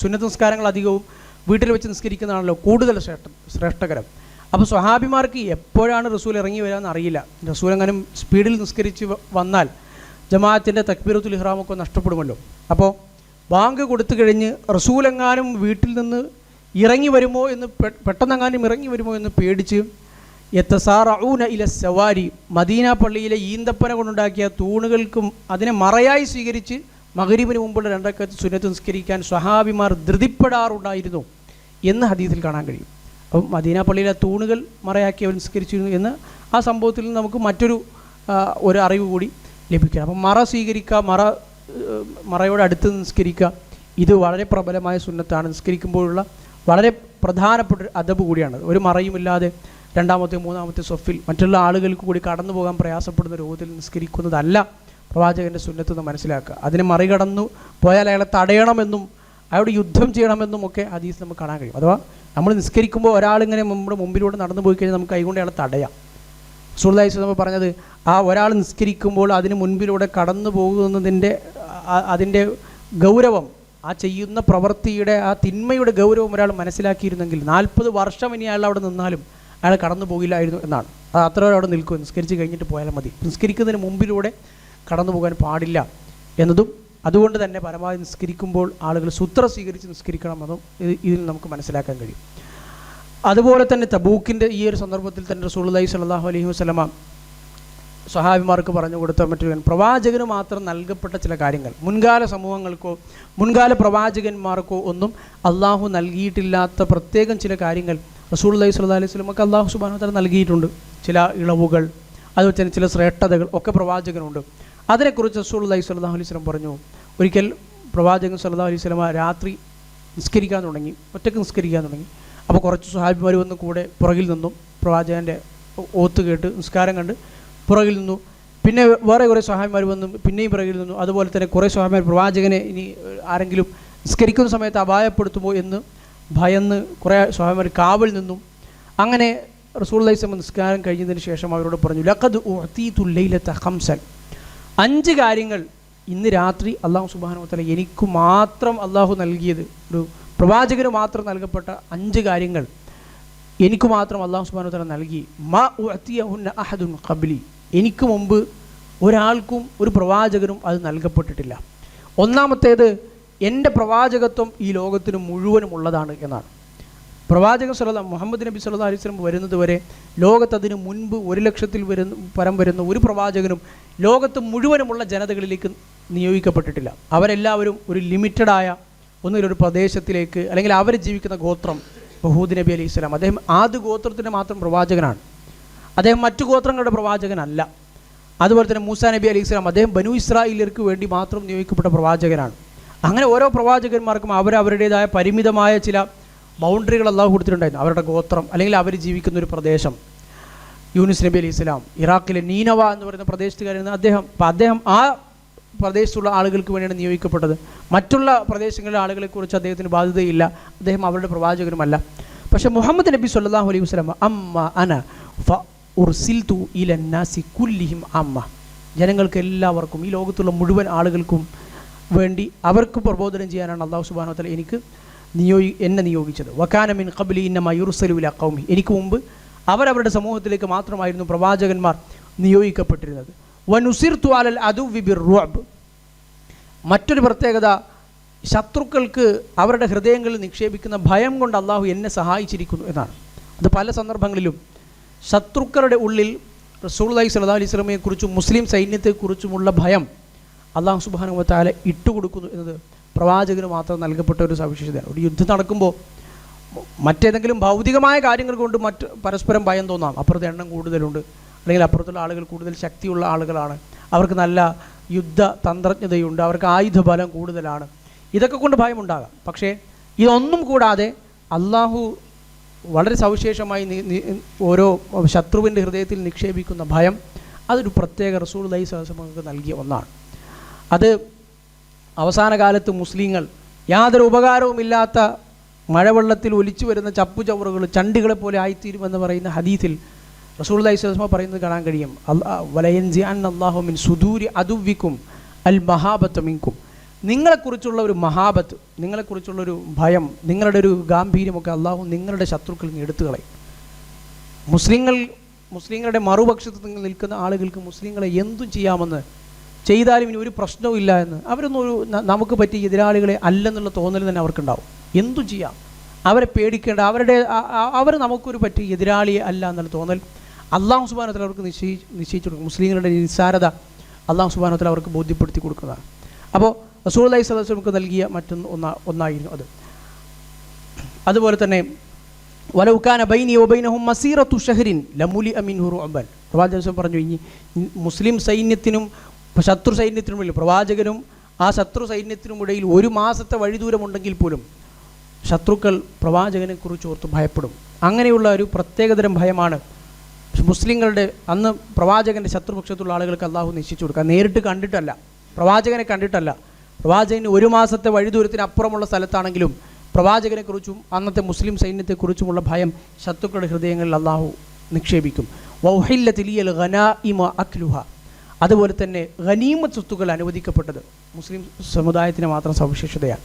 [SPEAKER 1] സുന്നത്ത് നിസ്കാരങ്ങൾ അധികവും വീട്ടിൽ വെച്ച് നിസ്കരിക്കുന്നതാണല്ലോ കൂടുതൽ ശ്രേഷ്ഠകരം. അപ്പോൾ സ്വഹാബിമാർക്ക് എപ്പോഴാണ് റസൂൽ ഇറങ്ങി വരാമെന്ന് അറിയില്ല. റസൂൽ എങ്ങാനും സ്പീഡിൽ നിസ്കരിച്ച് വന്നാൽ ജമാഅത്തിൻ്റെ തക്ബീറത്തുൽ ഇഹ്റാമൊക്കെ നഷ്ടപ്പെടുമല്ലോ. അപ്പോൾ ബാങ്ക് കൊടുത്തു കഴിഞ്ഞ് റസൂൽ എങ്ങാനും വീട്ടിൽ നിന്ന് ഇറങ്ങി വരുമോ എന്ന് പെട്ടെന്നെങ്ങാനും ഇറങ്ങി വരുമോ എന്ന് പേടിച്ച് യതസാറഊന ഇല സവാരി, മദീന പള്ളിയിലെ ഈന്തപ്പന കൊണ്ടുണ്ടാക്കിയ തൂണുകൾക്കും അതിനെ മറയായി സ്വീകരിച്ച് മഗ്രിബിന് മുമ്പുള്ള 2 റക്അത്ത് സുന്നത്ത് നിസ്കരിക്കാൻ സ്വഹാബിമാർ ധൃതിപ്പെടാറുണ്ടായിരുന്നു എന്ന് ഹദീസിൽ കാണാൻ കഴിയും. അപ്പം മദീന പള്ളിയിലെ തൂണുകൾ മറയാക്കി അവർ നിസ്കരിച്ചിരുന്നു എന്ന് ആ സംഭവത്തിൽ നിന്ന് നമുക്ക് മറ്റൊരു അറിവ് കൂടി ലഭിക്കുക. അപ്പം മറ സ്വീകരിക്കുക, മറയോട് അടുത്ത് നിസ്കരിക്കുക, ഇത് വളരെ പ്രബലമായ സുന്നത്താണ്. നിസ്കരിക്കുമ്പോഴുള്ള വളരെ പ്രധാനപ്പെട്ട ഒരു അദബ് കൂടിയാണ്. ഒരു മറയുമില്ലാതെ 2ാമത്തെ 3ാമത്തെ സ്വഫിൽ മറ്റുള്ള ആളുകൾക്ക് കൂടി കടന്നു പോകാൻ പ്രയാസപ്പെടുന്ന രൂപത്തിൽ നിസ്കരിക്കുന്നതല്ല പ്രവാചകൻ്റെ സുന്നത്ത് മനസ്സിലാക്കുക. അതിനെ മറികടന്നു പോയാൽ അയാളെ തടയണമെന്നും അയാളോട് യുദ്ധം ചെയ്യണമെന്നും ഒക്കെ ഹദീസ് നമുക്ക് കാണാൻ കഴിയും. അഥവാ നമ്മൾ നിസ്കരിക്കുമ്പോൾ ഒരാളിങ്ങനെ നമ്മുടെ മുമ്പിലൂടെ നടന്നു പോയി കഴിഞ്ഞാൽ നമുക്ക് കൈകൊണ്ട് അയാളെ തടയാം. റസൂലുള്ളാഹി സ്വല്ലല്ലാഹു അലൈഹി വസല്ലം പറഞ്ഞത് ആ ഒരാൾ നിസ്കരിക്കുമ്പോൾ അതിന് മുൻപിലൂടെ കടന്നു പോകുന്നതിൻ്റെ അതിൻ്റെ ഗൗരവം, ആ ചെയ്യുന്ന പ്രവൃത്തിയുടെ ആ തിന്മയുടെ ഗൗരവം ഒരാൾ മനസ്സിലാക്കിയിരുന്നെങ്കിൽ 40 വർഷം ഇനി അയാൾ അവിടെ നിന്നാലും അയാൾ കടന്നു പോകില്ലായിരുന്നു എന്നാണ്. അത് അത്ര അവിടെ നിൽക്കും, നിസ്കരിച്ച് കഴിഞ്ഞിട്ട് പോയാലും മതി. നിസ്കരിക്കുന്നതിന് മുമ്പിലൂടെ കടന്നു പോകാൻ പാടില്ല എന്നതും അതുകൊണ്ട് തന്നെ പരമാവധി നിസ്കരിക്കുമ്പോൾ ആളുകൾ സൂത്ര സ്വീകരിച്ച് നിസ്കരിക്കണമെന്നും ഇതിൽ നമുക്ക് മനസ്സിലാക്കാൻ കഴിയും. അതുപോലെ തന്നെ തബൂക്കിൻ്റെ ഈ ഒരു സന്ദർഭത്തിൽ തന്നെ റസൂലുള്ളാഹി സ്വല്ലല്ലാഹു അലൈഹി വസല്ലമ സ്വഹാബിമാർക്ക് പറഞ്ഞു കൊടുത്ത മറ്റൊരു പ്രവാചകന് മാത്രം നൽകപ്പെട്ട ചില കാര്യങ്ങൾ മുൻകാല സമൂഹങ്ങൾക്കോ മുൻകാല പ്രവാചകന്മാർക്കോ ഒന്നും അള്ളാഹു നൽകിയിട്ടില്ലാത്ത പ്രത്യേകം ചില കാര്യങ്ങൾ റസൂലുള്ളാഹി സ്വല്ലല്ലാഹു അലൈഹി വസല്ലമക്ക് അള്ളാഹു സുബ്ഹാനഹു വ തആല നൽകിയിട്ടുണ്ട്. ചില ഇളവുകൾ, അതുപോലെ തന്നെ ചില ശ്രേഷ്ഠതകൾ ഒക്കെ പ്രവാചകനുണ്ട്. അതിനെക്കുറിച്ച് റസൂലുള്ളാഹി സ്വല്ലല്ലാഹു അലൈഹി വസല്ലം പറഞ്ഞു. ഒരിക്കൽ പ്രവാചകൻ സ്വല്ലല്ലാഹു അലൈഹി വസല്ലമ രാത്രി നിസ്കരിക്കാൻ തുടങ്ങി, ഒറ്റയ്ക്ക് നിസ്കരിക്കാൻ തുടങ്ങി. അപ്പോൾ കുറച്ച് സ്വഹാബിമാർ വന്ന് കൂടെ പുറകിൽ നിന്നും പ്രവാചകൻ്റെ ഓത്ത് കേട്ട് നിസ്കാരം കണ്ട് പുറകിൽ നിന്നു. പിന്നെ വേറെ കുറേ സ്വഹാബിമാർ വന്നു പിന്നെയും പുറകിൽ നിന്നു. അതുപോലെ തന്നെ കുറേ സ്വഹാബിമാർ പ്രവാചകനെ ഇനി ആരെങ്കിലും നിസ്കരിക്കുന്ന സമയത്ത് അപായപ്പെടുത്തുമോ എന്ന് ഭയന്ന് കുറേ സ്വഹാബിമാർ കാവൽ നിന്നും. അങ്ങനെ റസൂലുള്ളാഹി സ്വല്ലല്ലാഹു അലൈഹി വസല്ലം നിസ്കാരം കഴിഞ്ഞതിന് ശേഷം അവരോട് പറഞ്ഞു, ലഖദ് ഉഅതീതു ലൈലത ഖംസൻ, 5 കാര്യങ്ങൾ ഇന്ന് രാത്രി അള്ളാഹു സുബ്ഹാനഹു വ തആല എനിക്ക് മാത്രം അള്ളാഹു നൽകിയത്, ഒരു പ്രവാചകന് മാത്രം നൽകപ്പെട്ട 5 കാര്യങ്ങൾ എനിക്ക് മാത്രം അള്ളാഹു സുബ്ഹാനഹു വ തആല നൽകി. മാ ഉഅതിയഹുന്ന അഹദുൻ ഖബ്ലി, എനിക്ക് മുമ്പ് ഒരാൾക്കും ഒരു പ്രവാചകനും അത് നൽകപ്പെട്ടിട്ടില്ല. ഒന്നാമത്തേത്, എൻ്റെ പ്രവാചകത്വം ഈ ലോകത്തിന് മുഴുവനും ഉള്ളതാണ് എന്നാണ്. പ്രവാചകൻ മുഹമ്മദ് നബി സല്ലല്ലാഹു അലൈഹി വസല്ലം വരുന്നത് വരെ ലോകത്തതിന് മുൻപ് 1,00,000-ൽ പരം വരുന്ന ഒരു പ്രവാചകനും ലോകത്ത് മുഴുവനുമുള്ള ജനതകളിലേക്ക് നിയോഗിക്കപ്പെട്ടിട്ടില്ല. അവരെല്ലാവരും ഒരു ലിമിറ്റഡായ ഒന്നിലൊരു പ്രദേശത്തിലേക്ക്, അല്ലെങ്കിൽ അവർ ജീവിക്കുന്ന ഗോത്രം, ഹൂദ് നബി അലൈഹി സ്വലാം അദ്ദേഹം ആദ്യ ഗോത്രത്തിൻ്റെ മാത്രം പ്രവാചകനാണ്. അദ്ദേഹം മറ്റു ഗോത്രങ്ങളുടെ പ്രവാചകനല്ല. അതുപോലെ തന്നെ മൂസാ നബി അലൈഹി സ്വലാം അദ്ദേഹം ബനു ഇസ്രായേലിയർക്ക് വേണ്ടി മാത്രം നിയോഗിക്കപ്പെട്ട പ്രവാചകനാണ്. അങ്ങനെ ഓരോ പ്രവാചകന്മാർക്കും അവരവരുടേതായ പരിമിതമായ ചില ബൗണ്ടറികൾ അള്ളാഹു കൊടുത്തിട്ടുണ്ടായിരുന്നു. അവരുടെ ഗോത്രം, അല്ലെങ്കിൽ അവർ ജീവിക്കുന്ന ഒരു പ്രദേശം. യൂനുസ് നബി അലൈഹി സ്വലാം ഇറാഖിലെ നീനവ എന്ന് പറയുന്ന പ്രദേശത്തുകാരായിരുന്നു അദ്ദേഹം ആ പ്രദേശത്തുള്ള ആളുകൾക്ക് വേണ്ടിയാണ് നിയോഗിക്കപ്പെട്ടത്. മറ്റുള്ള പ്രദേശങ്ങളിലെ ആളുകളെക്കുറിച്ച് അദ്ദേഹത്തിന് ബാധ്യതയില്ല, അദ്ദേഹം അവരുടെ പ്രവാചകനുമല്ല. പക്ഷേ മുഹമ്മദ് നബി സല്ലല്ലാഹു അലൈഹി വസല്ലം അമ്മ അന ഫ ഉർസിൽതു ഇലന്നാസി കുല്ലിഹിം അമ്മ, ജനങ്ങൾക്ക് എല്ലാവർക്കും, ഈ ലോകത്തുള്ള മുഴുവൻ ആളുകൾക്കും വേണ്ടി അവർക്ക് പ്രബോധനം ചെയ്യാനാണ് അല്ലാഹു സുബ്ഹാനഹു വ തആല എന്നെ നിയോഗിച്ചത്. വകാന മിൻ ഖബ്ലി ഇന്നമാ യുർസലു ഇലാ ഖൗമി, എനിക്ക് മുമ്പ് അവരവരുടെ സമൂഹത്തിലേക്ക് മാത്രമായിരുന്നു പ്രവാചകന്മാർ നിയോഗിക്കപ്പെട്ടിരുന്നത്. വനുസിർതു അലൽ അദുവ്വി ബിർറുഅബ്, മറ്റൊരു പ്രത്യേകത, ശത്രുക്കൾക്ക് അവരുടെ ഹൃദയങ്ങളിൽ നിക്ഷേപിക്കുന്ന ഭയം കൊണ്ട് അള്ളാഹു എന്നെ സഹായിച്ചിരിക്കുന്നു എന്നാണ്. അത് പല സന്ദർഭങ്ങളിലും ശത്രുക്കളുടെ ഉള്ളിൽ റസൂലുള്ളാഹി സ്വല്ലല്ലാഹു അലൈഹി വസല്ലമയെക്കുറിച്ചും മുസ്ലിം സൈന്യത്തെക്കുറിച്ചുമുള്ള ഭയം അള്ളാഹു സുബ്ഹാനഹു വ തആല ഇട്ടുകൊടുക്കുന്നു എന്നത് പ്രവാചകന് മാത്രം നൽകപ്പെട്ട ഒരു സവിശേഷതയാണ്. ഒരു യുദ്ധം നടക്കുമ്പോൾ മറ്റേതെങ്കിലും ഭൗതികമായ കാര്യങ്ങൾ കൊണ്ട് പരസ്പരം ഭയം തോന്നാം. അപ്പുറത്തെ എണ്ണം കൂടുതലുണ്ട്, അല്ലെങ്കിൽ അപ്പുറത്തുള്ള ആളുകൾ കൂടുതൽ ശക്തിയുള്ള ആളുകളാണ്, അവർക്ക് നല്ല യുദ്ധ തന്ത്രജ്ഞതയുണ്ട്, അവർക്ക് ആയുധബലം കൂടുതലാണ്, ഇതൊക്കെ കൊണ്ട് ഭയമുണ്ടാകാം. പക്ഷേ ഇതൊന്നും കൂടാതെ അള്ളാഹു വളരെ സവിശേഷമായി ഓരോ ശത്രുവിൻ്റെ ഹൃദയത്തിൽ നിക്ഷേപിക്കുന്ന ഭയം, അതൊരു പ്രത്യേക റസൂലുള്ളാഹി സ്വല്ലല്ലാഹു അലൈഹി വസല്ലം നൽകിയ ഒന്നാണ്. അത് അവസാന കാലത്ത് മുസ്ലിങ്ങൾ യാതൊരു ഉപകാരവുമില്ലാത്ത മഴവെള്ളത്തിൽ ഒലിച്ചു വരുന്ന ചപ്പുചവറുകൾ ചണ്ടികളെ പോലെ ആയിത്തീരുമെന്ന് പറയുന്ന ഹദീസിൽ റസൂലുള്ളാഹി സ്വല്ലല്ലാഹു അലൈഹി വസല്ലം പറയുന്നത് കാണാൻ കഴിയും. വലയൻസിഅന്നല്ലാഹു മിൻ സുദൂരി അദുവ്വിക്കും അൽ മഹാബത്ത മിൻകും, നിങ്ങളെക്കുറിച്ചുള്ള ഒരു മഹാബത്ത്, നിങ്ങളെക്കുറിച്ചുള്ളൊരു ഭയം, നിങ്ങളുടെ ഒരു ഗാംഭീര്യമൊക്കെ അള്ളാഹു നിങ്ങളുടെ ശത്രുക്കളിൽ നിന്ന് എടുത്തു കളയും. മുസ്ലിങ്ങളുടെ മറുപക്ഷത്ത് നിൽക്കുന്ന ആളുകൾക്ക് മുസ്ലിങ്ങളെ എന്തും ചെയ്യാമെന്ന്, ചെയ്താലും ഇനി ഒരു പ്രശ്നവും ഇല്ല എന്ന്, അവരൊന്നും നമുക്ക് പറ്റിയ എതിരാളികളെ അല്ലെന്നുള്ള തോന്നൽ തന്നെ അവർക്കുണ്ടാവും. എന്തും ചെയ്യാം, അവരെ പേടിക്കേണ്ട, അവർ നമുക്കൊരു പറ്റിയ എതിരാളിയെ അല്ല എന്നുള്ള തോന്നൽ അള്ളാഹു സുബ്ഹാനഹു വ തആല അവർക്ക് നിശ്ചയിച്ചു കൊടുക്കും. മുസ്ലിങ്ങളുടെ നിസ്സാരത അള്ളാഹു സുബ്ഹാനഹു വ തആല അവർക്ക് ബോധ്യപ്പെടുത്തി കൊടുക്കുന്നതാണ്. അപ്പോൾ റസൂലുള്ളാഹി സ്വല്ലല്ലാഹു അലൈഹി വസല്ലം നൽകിയ ഒന്നായിരുന്നു അത്. അതുപോലെ തന്നെ വലൗ കാന ബൈനി വബൈനഹും മസീറത്തു ഷഹ്റിൻ ലമുലിഅ മിൻഹു റുഅബൻ, പ്രവാചകൻ പറഞ്ഞു, ഇനി മുസ്ലിം സൈന്യത്തിനും ശത്രു സൈന്യത്തിനുമിടയിൽ, പ്രവാചകനും ആ ശത്രു സൈന്യത്തിനുമിടയിൽ 1 മാസത്തെ വഴിദൂരമുണ്ടെങ്കിൽ പോലും ശത്രുക്കൾ പ്രവാചകനെ കുറിച്ച് ഓർത്ത് ഭയപ്പെടും. അങ്ങനെയുള്ള ഒരു പ്രത്യേകതരം ഭയമാണ് മുസ്ലിങ്ങളുടെ അന്ന് പ്രവാചകൻ്റെ ശത്രുപക്ഷത്തുള്ള ആളുകൾക്ക് അള്ളാഹു നിശ്ചയിച്ചു കൊടുക്കുക. നേരിട്ട് കണ്ടിട്ടല്ല, പ്രവാചകനെ കണ്ടിട്ടല്ല, പ്രവാചകന് 1 മാസത്തെ വഴിദൂരത്തിന് അപ്പുറമുള്ള സ്ഥലത്താണെങ്കിലും പ്രവാചകനെക്കുറിച്ചും അന്നത്തെ മുസ്ലിം സൈന്യത്തെക്കുറിച്ചുമുള്ള ഭയം ശത്രുക്കളുടെ ഹൃദയങ്ങളിൽ അള്ളാഹു നിക്ഷേപിക്കും. വൗഹില്ലത്തി ലിയൽ ഗനാഇമ അക്ലുഹ, അതുപോലെ തന്നെ ഗനീമത്ത് സ്വത്തുക്കൾ അനുവദിക്കപ്പെട്ടത് മുസ്ലിം സമുദായത്തിന് മാത്രം സവിശേഷതയാണ്.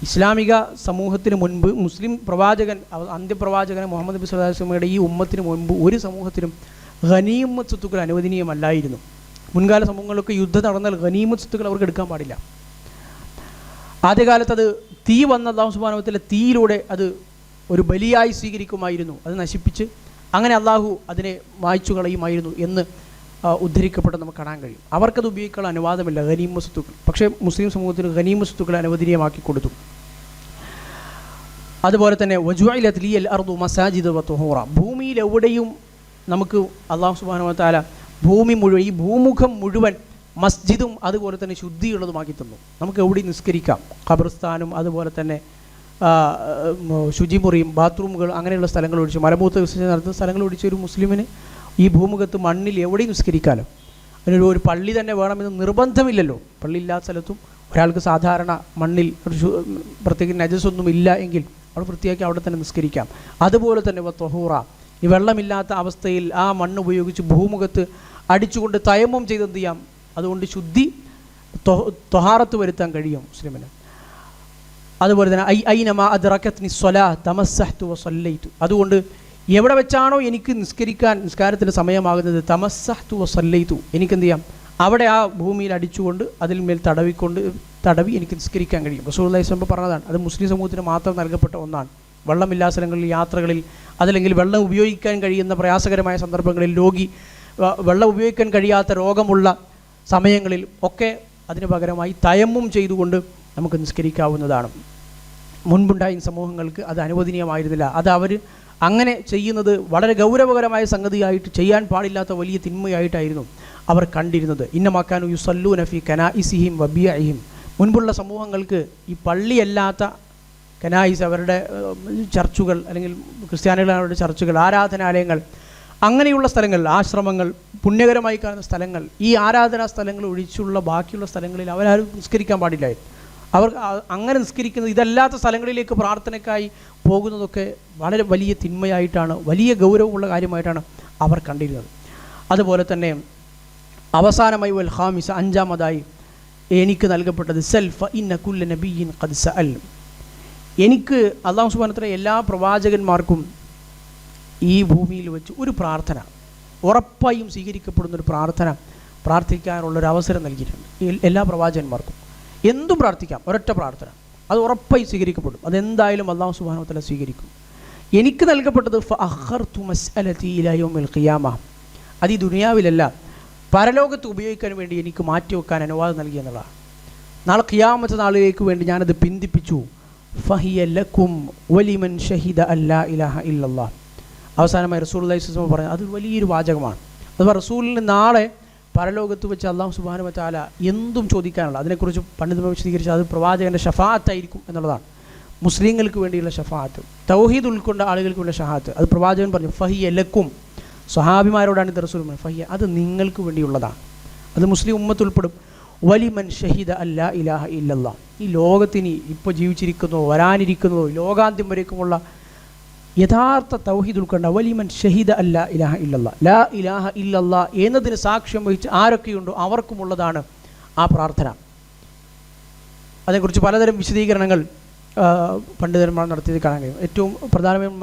[SPEAKER 1] ഇസ്ലാമിക സമൂഹത്തിന് മുൻപ് മുസ്ലിം പ്രവാചകൻ, അന്ത്യപ്രവാചകൻ മുഹമ്മദ് നബി സല്ലല്ലാഹു അലൈഹി വസല്ലമയുടെ ഈ ഉമ്മത്തിന് മുൻപ് ഒരു സമൂഹത്തിനും ഗനീമത്ത് സ്വത്തുക്കൾ അനുവദനീയമല്ലായിരുന്നു. മുൻകാല സമൂഹങ്ങളിലൊക്കെ യുദ്ധം നടന്നാൽ ഗനീമത്ത് സ്വത്തുക്കൾ അവർക്ക് എടുക്കാൻ പാടില്ല. ആദ്യകാലത്ത് അത് തീ വന്ന അല്ലാഹു സുബ്ഹാനഹു വ തആല തീയിലൂടെ അത് ഒരു ബലിയായി സ്വീകരിക്കുമായിരുന്നു, അത് നശിപ്പിച്ച് അങ്ങനെ അള്ളാഹു അതിനെ മായ്ച്ചു കളയുമായിരുന്നു എന്ന് ഉദ്ധരിക്കപ്പെട്ട് നമുക്ക് കാണാൻ കഴിയും. അവർക്കത് ഉപയോഗിക്കാനുള്ള അനുവാദമില്ല ഗനീമത്ത് സ്വത്തുക്കൾ. പക്ഷേ മുസ്ലിം സമൂഹത്തിന് ഗനീമത്ത് സ്വത്തുക്കൾ അനുവദനീയമാക്കി കൊടുത്തു. അതുപോലെ തന്നെ വജുഇലത് ലിയൽ അർദു മസാജിദ വ തുഹൂറ, ഭൂമിയിൽ എവിടെയും നമുക്ക് അല്ലാഹു സുബ്ഹാനഹു വ തആല ഭൂമി മുഴുവൻ, ഈ ഭൂമുഖം മുഴുവൻ മസ്ജിദും അതുപോലെ തന്നെ ശുദ്ധിയുള്ളതുമാക്കി തന്നു. നമുക്ക് എവിടെ നിസ്കരിക്കാം. ഖബർസ്ഥാനും അതുപോലെ തന്നെ ശുചിമുറിയും ബാത്റൂമുകൾ അങ്ങനെയുള്ള സ്ഥലങ്ങൾ ഒഴിച്ച്, മലമൂത്ര വിസർജനം നടത്തുന്ന സ്ഥലങ്ങൾ ഒഴിച്ച് ഒരു മുസ്ലിമിന് ഈ ഭൂമുഖത്ത് മണ്ണിൽ എവിടെയും നിസ്കരിക്കാമല്ലോ. അതിനൊരു ഒരു പള്ളി തന്നെ വേണമെന്ന് നിർബന്ധമില്ലല്ലോ. പള്ളി ഇല്ലാത്ത സ്ഥലത്തും ഒരാൾക്ക് സാധാരണ മണ്ണിൽ പ്രത്യേക നജസൊന്നും ഇല്ല എങ്കിൽ അവിടെ വൃത്തിയാക്കി അവിടെ തന്നെ നിസ്കരിക്കാം. അതുപോലെ തന്നെ ത്വഹൂറ, ഈ വെള്ളമില്ലാത്ത അവസ്ഥയിൽ ആ മണ്ണ് ഉപയോഗിച്ച് ഭൂമുഖത്ത് അടിച്ചുകൊണ്ട് തയമ്മം ചെയ്ത് എന്ത് ചെയ്യാം, അതുകൊണ്ട് ശുദ്ധി ത്വഹാറത്ത് വരുത്താൻ കഴിയും മുസ്ലിമിന്. അതുപോലെ തന്നെ ഐനമാ അദ്റകത്നി സ്വലാ തമസ്സഹ്തു വസല്ലൈതു, അതുകൊണ്ട് എവിടെ വെച്ചാണോ എനിക്ക് നിസ്കാരത്തിന് സമയമാകുന്നത്, തമസ്സഹ്തു വസല്ലൈതു, എനിക്കെന്ത് ചെയ്യാം, അവിടെ ആ ഭൂമിയിൽ അടിച്ചുകൊണ്ട് അതിൽ മേൽ തടവി എനിക്ക് നിസ്കരിക്കാൻ കഴിയും. റസൂലുള്ളാഹി സ്വല്ലല്ലാഹു അലൈഹി വസല്ലം പറഞ്ഞതാണ്. അത് മുസ്ലിം സമൂഹത്തിന് മാത്രം നൽകപ്പെട്ട ഒന്നാണ്. വെള്ളമില്ലാത്ത സ്ഥലങ്ങളിൽ, യാത്രകളിൽ, അതല്ലെങ്കിൽ വെള്ളം ഉപയോഗിക്കാൻ കഴിയുന്ന പ്രയാസകരമായ സന്ദർഭങ്ങളിൽ, വെള്ളം ഉപയോഗിക്കാൻ കഴിയാത്ത രോഗമുള്ള സമയങ്ങളിൽ ഒക്കെ അതിന് പകരമായി തയമ്മും ചെയ്തുകൊണ്ട് നമുക്ക് നിസ്കരിക്കാവുന്നതാണ്. മുൻപുണ്ടായ സമൂഹങ്ങൾക്ക് അത് അനുവദനീയമായിരുന്നില്ല. അത് അവർ അങ്ങനെ ചെയ്യുന്നത് വളരെ ഗൗരവകരമായ സംഗതിയായിട്ട്, ചെയ്യാൻ പാടില്ലാത്ത വലിയ തിന്മയായിട്ടായിരുന്നു അവർ കണ്ടിരുന്നത്. ഇന്നമാക്കാനു യുസല്ലൂന ഫീ കനാഇസിഹിം വബിയഇഹിം, മുൻപുള്ള സമൂഹങ്ങൾക്ക് ഈ പള്ളിയല്ലാത്ത കനായിസ്, അവരുടെ ചർച്ചുകൾ, അല്ലെങ്കിൽ ക്രിസ്ത്യാനികളുടെ ചർച്ചുകൾ, ആരാധനാലയങ്ങൾ, അങ്ങനെയുള്ള സ്ഥലങ്ങൾ, ആശ്രമങ്ങൾ, പുണ്യകരമായി കാണുന്ന സ്ഥലങ്ങൾ, ഈ ആരാധനാ സ്ഥലങ്ങൾ ഒഴിച്ചുള്ള ബാക്കിയുള്ള സ്ഥലങ്ങളിൽ അവരാരും നിസ്കരിക്കാൻ പാടില്ലായിരുന്നു. അവർ അങ്ങനെ നിസ്കരിക്കുന്നത്, ഇതല്ലാത്ത സ്ഥലങ്ങളിലേക്ക് പ്രാർത്ഥനയ്ക്കായി പോകുന്നതൊക്കെ വളരെ വലിയ തിന്മയായിട്ടാണ്, വലിയ ഗൗരവമുള്ള കാര്യമായിട്ടാണ് അവർ കണ്ടിരുന്നത്. അതുപോലെ തന്നെ അവസാനമായി വൽ ഖാമിസ, അഞ്ചാമതായി എനിക്ക് നൽകപ്പെട്ടത് സെൽഫ ഇന്ന കുല്ല നബിയിൻ ഖദ് സഅൽ, എനിക്ക് അല്ലാഹു സുബ്ഹാനഹു വ തആല എല്ലാ പ്രവാചകന്മാർക്കും ഈ ഭൂമിയിൽ വെച്ച് ഒരു പ്രാർത്ഥന, ഉറപ്പായും സ്വീകരിക്കപ്പെടുന്നൊരു പ്രാർത്ഥിക്കാനുള്ളൊരു അവസരം നൽകിയിട്ടുണ്ട്. എല്ലാ പ്രവാചകന്മാർക്കും എന്തും പ്രാർത്ഥിക്കാം, ഒരൊറ്റ പ്രാർത്ഥന, അത് ഉറപ്പായി സ്വീകരിക്കപ്പെടും. അതെന്തായാലും അല്ലാഹു സുബ്ഹാനഹു വ തആല സ്വീകരിക്കും. എനിക്ക് നൽകപ്പെട്ടത് ഫഅഖർതു മസ്അലതി ഇലാ യൗമിൽ ഖിയാമ, അത് ഈ ദുനിയാവിലല്ല, പരലോകത്ത് ഉപയോഗിക്കാൻ വേണ്ടി എനിക്ക് മാറ്റിവെക്കാൻ അനുവാദം നൽകി എന്നുള്ളതാണ്. നാളെ ഖിയാമത്ത് നാളിലേക്ക് വേണ്ടി ഞാനത് പിന്തിപ്പിച്ചു. ഫഹിയ ലക്കും വലിമൻ ഷഹിദ അല്ലാ ഇലാഹ ഇല്ലല്ലാഹ്. അവസാനമായി റസൂലുള്ളാഹി സ്വല്ലല്ലാഹു അലൈഹി വസല്ലം പറഞ്ഞു, അത് വലിയൊരു വാചകമാണ്. അഥവാ റസൂലിന് നാളെ പരലോകത്ത് വെച്ച് അല്ലാഹു സുബ്ഹാനഹു വ തആല എന്തും ചോദിക്കാനുള്ള, അതിനെക്കുറിച്ച് പണ്ഡിതന്മാർ വിശദീകരിച്ച് അത് പ്രവാചകൻ്റെ ഷഫാഅത്തായിരിക്കും എന്നുള്ളതാണ്. മുസ്ലിങ്ങൾക്ക് വേണ്ടിയുള്ള ഷഫാഅത്ത്, തൗഹീദ് ഉൾക്കൊണ്ട ആളുകൾക്ക് വേണ്ടിയുള്ള ഷഫാഅത്ത്, അത് പ്രവാചകൻ പറഞ്ഞു. ഫഹിയ ലക്കും, സ്വഹാബിമാരോടാണ് ഇത് റസൂൽ പറഞ്ഞത്. ഫഹിയ, അത് നിങ്ങൾക്ക് വേണ്ടിയുള്ളതാണ്, അത് മുസ്ലിം ഉമ്മത്ത് ഉൾപ്പെടും. വലിമൻ ഷഹിദ അല്ലാ ഇലാഹ ഇല്ലല്ലാഹ്, ഈ ലോകത്തിന് ഇപ്പോൾ ജീവിച്ചിരിക്കുന്നതോ വരാനിരിക്കുന്നതോ ലോകാന്ത്യം വരേക്കുമുള്ള യഥാർത്ഥ തൗഹീദ് ഉൾക്കൊണ്ട വലിമൻ ഷഹിദ അല്ലാ ഇലാഹ ഇല്ലല്ലാഹ്, ലാ ഇലാഹ ഇല്ലല്ലാഹ് എന്നതിന് സാക്ഷ്യം വഹിച്ച് ആരൊക്കെയുണ്ടോ അവർക്കുമുള്ളതാണ് ആ പ്രാർത്ഥന. അതേക്കുറിച്ച് പലതരം വിശദീകരണങ്ങൾ പണ്ഡിതന്മാർ നടത്തിയത് കാണാൻ കഴിയും. ഏറ്റവും പ്രധാനമായും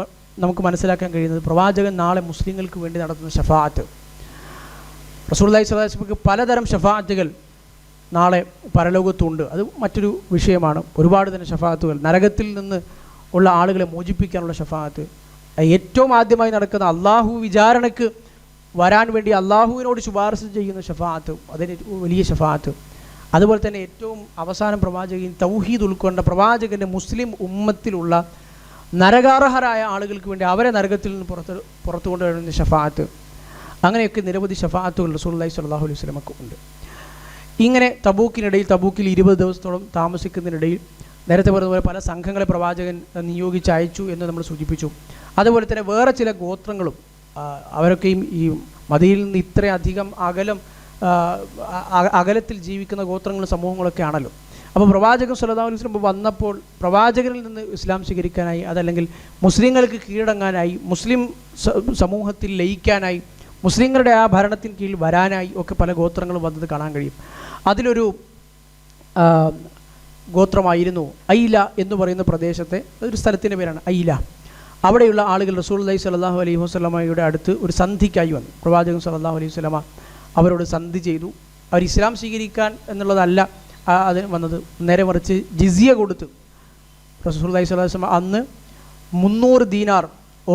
[SPEAKER 1] നമുക്ക് മനസ്സിലാക്കാൻ കഴിയുന്നത് പ്രവാചകൻ നാളെ മുസ്ലിങ്ങൾക്ക് വേണ്ടി നടത്തുന്ന ഷഫാഅത്ത്. റസൂലുള്ളാഹി സ്വല്ലല്ലാഹു അലൈഹി വസല്ലം പലതരം ഷഫാഅത്തുകൾ നാളെ പരലോകത്തുണ്ട്. അത് മറ്റൊരു വിഷയമാണ്. ഒരുപാട് തന്നെ ഷഫാഅത്തുകൾ, നരകത്തിൽ നിന്ന് ഉള്ള ആളുകളെ മോചിപ്പിക്കാനുള്ള ഷഫാഅത്ത്, ഏറ്റവും ആദ്യമായി നടക്കുന്ന അള്ളാഹു വിചാരണയ്ക്ക് വരാൻ വേണ്ടി അള്ളാഹുവിനോട് ശുപാർശ ചെയ്യുന്ന ഷഫാഅത്ത്, അതിന് വലിയ ഷഫാഅത്ത്. അതുപോലെ തന്നെ ഏറ്റവും അവസാനം പ്രവാചകൻ തൗഹീദ് ഉൾക്കൊണ്ട പ്രവാചകൻ്റെ മുസ്ലിം ഉമ്മത്തിലുള്ള നരകാർഹരായ ആളുകൾക്ക് വേണ്ടി അവരെ നരകത്തിൽ നിന്ന് പുറത്തു കൊണ്ടുവരുന്ന ഷഫാഅത്ത്. അങ്ങനെയൊക്കെ നിരവധി ഷഫാഅത്തുകൾ റസൂലുള്ളാഹി സ്വല്ലല്ലാഹു അലൈഹി വസല്ലമക്ക് ഉണ്ട്. ഇങ്ങനെ തബൂക്കിൽ 20 ദിവസത്തോളം താമസിക്കുന്നതിനിടയിൽ നേരത്തെ പറഞ്ഞതുപോലെ പല സംഘങ്ങളെ പ്രവാചകൻ നിയോഗിച്ച് അയച്ചു എന്ന് നമ്മൾ സൂചിപ്പിച്ചു. അതുപോലെ തന്നെ വേറെ ചില ഗോത്രങ്ങളും, അവരൊക്കെയും ഈ മദീനയിൽ നിന്ന് ഇത്രയധികം അകലത്തിൽ ജീവിക്കുന്ന ഗോത്രങ്ങളും സമൂഹങ്ങളൊക്കെ ആണല്ലോ. അപ്പോൾ പ്രവാചകൻ സ്വല്ലല്ലാഹു അലൈഹി വസല്ലം വന്നപ്പോൾ പ്രവാചകനിൽ നിന്ന് ഇസ്ലാം സ്വീകരിക്കാനായി, അതല്ലെങ്കിൽ മുസ്ലിങ്ങൾക്ക് കീഴടങ്ങാനായി, മുസ്ലിം സമൂഹത്തിൽ ലയിക്കാനായി, മുസ്ലിങ്ങളുടെ ആ ഭരണത്തിന് കീഴിൽ വരാനായി ഒക്കെ പല ഗോത്രങ്ങളും വന്നത് കാണാൻ കഴിയും. അതിലൊരു ഗോത്രമായിരുന്നു ഐല എന്ന് പറയുന്ന പ്രദേശത്തെ ഒരു സ്ഥലത്തിൻ്റെ പേരാണ് ഐല. അവിടെയുള്ള ആളുകൾ റസൂലുള്ളാഹി സ്വല്ലല്ലാഹു അലൈഹി വസല്ലമയുടെ അടുത്ത് ഒരു സന്ധിക്കായി വന്നു. പ്രവാചകൻ സ്വല്ലല്ലാഹു അലൈഹി വസല്ലമ അവരോട് സന്ധി ചെയ്തു. അവർ ഇസ്ലാം സ്വീകരിക്കാൻ എന്നുള്ളതല്ല അതിന് വന്നത്, നേരെ മറിച്ച് ജിസിയ കൊടുത്ത്. റസൂലുള്ളാഹി സ്വല്ലല്ലാഹു അലൈഹി വസല്ലം അന്ന് 300 ദീനാർ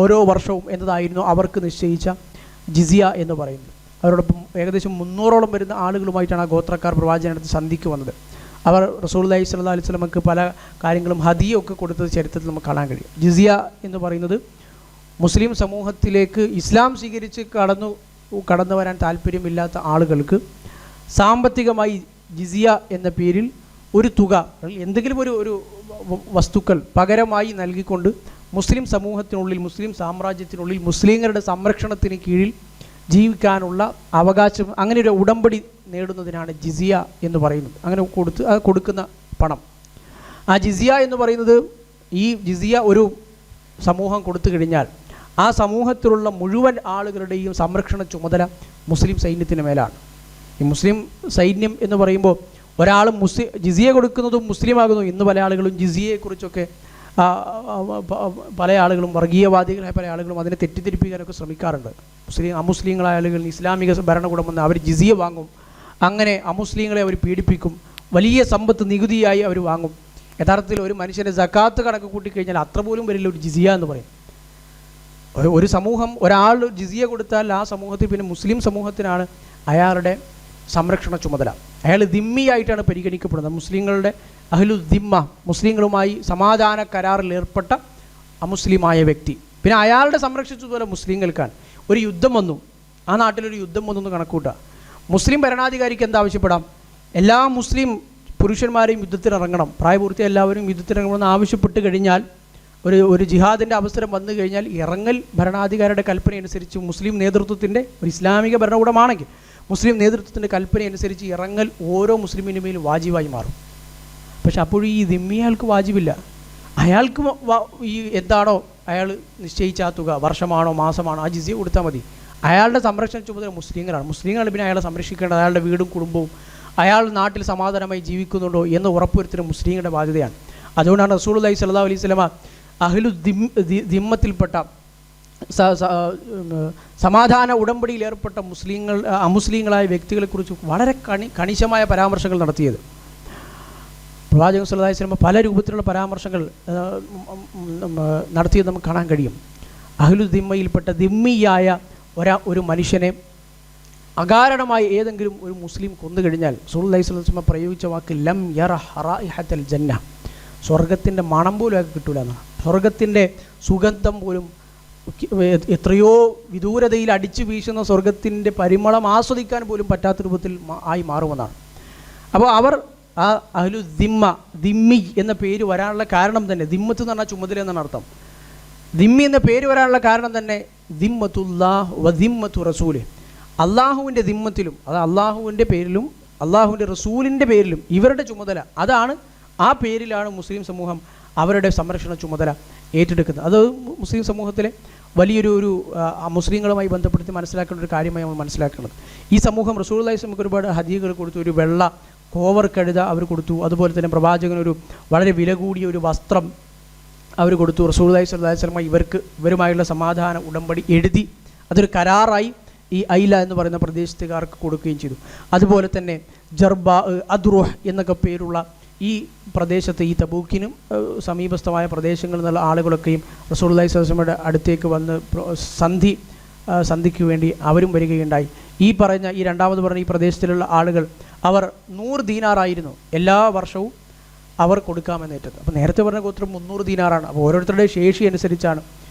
[SPEAKER 1] ഓരോ വർഷവും എന്നതായിരുന്നു അവർക്ക് നിശ്ചയിച്ച ജിസിയ എന്ന് പറയുന്നത്. അവരോടൊപ്പം ഏകദേശം 300ഓളം വരുന്ന ആളുകളുമായിട്ടാണ് ആ ഗോത്രക്കാർ പ്രവാചകനടുത്ത് സന്ധിക്ക് വന്നത്. അവർ റസൂലുള്ളാഹി സ്വല്ലല്ലാഹു അലൈഹി വസല്ലമക്ക് പല കാര്യങ്ങളും ഹദിയൊക്കെ കൊടുത്തത് ചരിത്രത്തിൽ നമുക്ക് കാണാൻ കഴിയും. ജിസിയ എന്ന് പറയുന്നത് മുസ്ലിം സമൂഹത്തിലേക്ക് ഇസ്ലാം സ്വീകരിച്ച് കടന്നു വരാൻ താല്പര്യമില്ലാത്ത ആളുകൾക്ക് സാമ്പത്തികമായി ജിസിയ എന്ന പേരിൽ ഒരു തുക, എന്തെങ്കിലും ഒരു വസ്തുക്കൾ പകരമായി നൽകിക്കൊണ്ട് മുസ്ലിം സമൂഹത്തിനുള്ളിൽ, മുസ്ലിം സാമ്രാജ്യത്തിനുള്ളിൽ മുസ്ലിങ്ങളുടെ സംരക്ഷണത്തിന് കീഴിൽ ജീവിക്കാനുള്ള അവകാശം, അങ്ങനെ ഒരു ഉടമ്പടി നേടുന്നതിനാണ് ജിസിയ എന്ന് പറയുന്നത്. അങ്ങനെ കൊടുക്കുന്ന പണം, ആ ജിസിയ എന്ന് പറയുന്നത്, ഈ ജിസിയ ഒരു സമൂഹം കൊടുത്തു കഴിഞ്ഞാൽ ആ സമൂഹത്തിലുള്ള മുഴുവൻ ആളുകളുടെയും സംരക്ഷണ ചുമതല മുസ്ലിം സൈന്യത്തിന് മേലാണ്. ഈ മുസ്ലിം സൈന്യം എന്ന് പറയുമ്പോൾ ഒരാൾ ജിസിയ കൊടുക്കുന്നതും മുസ്ലിമാകുന്നു. ഇന്ന് പല ആളുകളും ജിസിയയെക്കുറിച്ചൊക്കെ പല ആളുകളും, വർഗീയവാദികളായ പല ആളുകളും അതിനെ തെറ്റിദ്ധരിപ്പിക്കാനൊക്കെ ശ്രമിക്കാറുണ്ട്. അമുസ്ലിങ്ങളായ ആളുകൾ ഇസ്ലാമിക ഭരണകൂടം വന്ന് അവർ ജിസിയ വാങ്ങും, അങ്ങനെ അമുസ്ലിങ്ങളെ അവർ പീഡിപ്പിക്കും, വലിയ സമ്പത്ത് നികുതിയായി അവർ വാങ്ങും. യഥാർത്ഥത്തിൽ ഒരു മനുഷ്യൻ്റെ സക്കാത്ത് കണക്ക് കൂട്ടിക്കഴിഞ്ഞാൽ അത്ര പോലും വരില്ല ഒരു ജിസിയ എന്ന് പറയും. ഒരു സമൂഹം, ഒരാൾ ജിസിയ കൊടുത്താൽ ആ സമൂഹത്തിൽ പിന്നെ മുസ്ലിം സമൂഹത്തിനാണ് അയാളുടെ സംരക്ഷണ ചുമതല. അയാൾ ദിമ്മിയായിട്ടാണ് പരിഗണിക്കപ്പെടുന്നത്. മുസ്ലിങ്ങളുടെ അഹ്ലു ദിമ്മ, മുസ്ലിങ്ങളുമായി സമാധാന കരാറിൽ ഏർപ്പെട്ട അമുസ്ലിമായ വ്യക്തി. പിന്നെ അയാളുടെ സംരക്ഷണ ചുമതല മുസ്ലിങ്ങൾക്കാണ്. ഒരു യുദ്ധം വന്നു, ആ നാട്ടിലൊരു യുദ്ധം വന്നു എന്ന് കണക്കൂട്ടുക. മുസ്ലിം ഭരണാധികാരിക്ക് എന്താവശ്യപ്പെടാം? എല്ലാ മുസ്ലിം പുരുഷന്മാരെയും യുദ്ധത്തിനിറങ്ങണം, പ്രായപൂർത്തി എല്ലാവരും യുദ്ധത്തിനിറങ്ങണമെന്ന് ആവശ്യപ്പെട്ട് കഴിഞ്ഞാൽ, ഒരു ജിഹാദിൻ്റെ അവസരം വന്നു കഴിഞ്ഞാൽ ഇറങ്ങൽ ഭരണാധികാരിയുടെ കൽപ്പന അനുസരിച്ച്, മുസ്ലിം നേതൃത്വത്തിൻ്റെ, ഒരു ഇസ്ലാമിക ഭരണകൂടമാണെങ്കിൽ മുസ്ലിം നേതൃത്വത്തിൻ്റെ കൽപ്പന അനുസരിച്ച് ഇറങ്ങൽ ഓരോ മുസ്ലിമിൻ്റെ മേലും വാജിബായി മാറും. പക്ഷെ അപ്പോഴും ഈ ദിമ്മിയാൾക്ക് വാജിബില്ല. അയാൾക്ക് ഈ എന്താണോ അയാൾ നിശ്ചയിച്ച ആ തുക, വർഷമാണോ മാസമാണോ, ആ ജിസിയ കൊടുത്താൽ മതി. അയാളുടെ സംരക്ഷണ ചുമതല മുസ്ലിങ്ങളാണ്. മുസ്ലിങ്ങൾ പിന്നെ അയാളെ സംരക്ഷിക്കേണ്ടത്, അയാളുടെ വീടും കുടുംബവും, അയാൾ നാട്ടിൽ സമാധാനമായി ജീവിക്കുന്നുണ്ടോ എന്ന് ഉറപ്പുവരുത്തുന്ന മുസ്ലിങ്ങളുടെ ബാധ്യതയാണ്. അതുകൊണ്ടാണ് റസൂലുള്ളാഹി സ്വല്ലല്ലാഹു അലൈഹി വസല്ലമ അഹ്ലു ദിമ്മത്തിൽപ്പെട്ട സമാധാന ഉടമ്പടിയിൽ ഏർപ്പെട്ട അമുസ്ലിങ്ങളായ വ്യക്തികളെക്കുറിച്ച് വളരെ കണിശമായ പരാമർശങ്ങൾ നടത്തിയത്. പ്രവാചകൻ സല്ലല്ലാഹു അലൈഹി വസല്ലം പല രൂപത്തിലുള്ള പരാമർശങ്ങൾ നടത്തിയത് നമുക്ക് കാണാൻ കഴിയും. അഹ്ലു ദിമ്മയിൽപ്പെട്ട ദിമ്മിയായ ഒരു മനുഷ്യനെ അകാരണമായി ഏതെങ്കിലും ഒരു മുസ്ലിം കൊന്നുകഴിഞ്ഞാൽ റസൂലുള്ളാഹി സ്വല്ലല്ലാഹു അലൈഹി വസല്ലം പ്രയോഗിച്ച വാക്ക് ലം യറ റായിഹത്തൽ ജന്ന, സ്വർഗത്തിൻ്റെ മണം പോലും ഒക്കെ കിട്ടൂല എന്നാണ്. സ്വർഗത്തിൻ്റെ സുഗന്ധം പോലും, എത്രയോ വിദൂരതയിൽ അടിച്ചു വീശുന്ന സ്വർഗത്തിൻ്റെ പരിമളം ആസ്വദിക്കാൻ പോലും പറ്റാത്ത രൂപത്തിൽ ആയി മാറുമെന്നാണ്. അപ്പോൾ അവർ ആ അഹ്ലു ദിമ്മി എന്ന പേര് വരാനുള്ള കാരണം തന്നെ, ദിമ്മത്ത് എന്ന് പറഞ്ഞാൽ ചുമതല എന്നാണ് അർത്ഥം. ദിമ്മി എന്ന പേര് വരാനുള്ള കാരണം തന്നെ ദിമ്മത്തുല്ലാഹ് വ ദിമ്മത്തു റസൂല്, അള്ളാഹുവിൻ്റെ ദിമ്മത്തിലും, അത് അള്ളാഹുവിൻ്റെ പേരിലും അള്ളാഹുവിൻ്റെ റസൂലിൻ്റെ പേരിലും ഇവരുടെ ചുമതല, അതാണ്, ആ പേരിലാണ് മുസ്ലിം സമൂഹം അവരുടെ സംരക്ഷണ ചുമതല ഏറ്റെടുക്കുന്നത്. അത് മുസ്ലിം സമൂഹത്തിലെ വലിയൊരു മുസ്ലിങ്ങളുമായി ബന്ധപ്പെടുത്തി മനസ്സിലാക്കേണ്ട ഒരു കാര്യമായി നമ്മൾ മനസ്സിലാക്കുന്നത്. ഈ സമൂഹം റസൂലുള്ളാഹി സ്വല്ലല്ലാഹു അലൈഹി വസല്ലം ഒരുപാട് ഹദിയകൾ കൊടുത്തു. ഒരു വെള്ള കോവർ കഴുത അവർ കൊടുത്തു. അതുപോലെ തന്നെ പ്രവാചകനൊരു വളരെ വില കൂടിയ ഒരു വസ്ത്രം അവർ കൊടുത്തു. റസൂലുള്ളാഹി സ്വല്ലല്ലാഹു അലൈഹി വസല്ലം ഇവരുമായുള്ള സമാധാന ഉടമ്പടി എഴുതി അതൊരു കരാറായി ഈ ഐല എന്ന് പറയുന്ന പ്രദേശത്തുകാർക്ക് കൊടുക്കുകയും ചെയ്തു. അതുപോലെ തന്നെ ജർബ, അദ്റുഹ് എന്നൊക്കെ പേരുള്ള ഈ പ്രദേശത്ത്, ഈ തബൂക്കിനും സമീപസ്ഥമായ പ്രദേശങ്ങളിൽ നിന്നുള്ള ആളുകളൊക്കെയും റസൂലുള്ളാഹി സ്വല്ലല്ലാഹു അലൈഹി വസല്ലമയുടെ അടുത്തേക്ക് വന്ന് സന്ധിക്ക് വേണ്ടി അവരും വരികയുണ്ടായി. ഈ പറഞ്ഞ, ഈ രണ്ടാമത് പറഞ്ഞ ഈ പ്രദേശത്തിലുള്ള ആളുകൾ, അവർ 100 ദീനാറായിരുന്നു എല്ലാ വർഷവും അവർ കൊടുക്കാമെന്നേറ്റത്. അപ്പോൾ നേരത്തെ പറഞ്ഞ ഗോത്രം 300 ദീനാറാണ്. അപ്പോൾ ഓരോരുത്തരുടെ ശേഷി അനുസരിച്ചാണ്.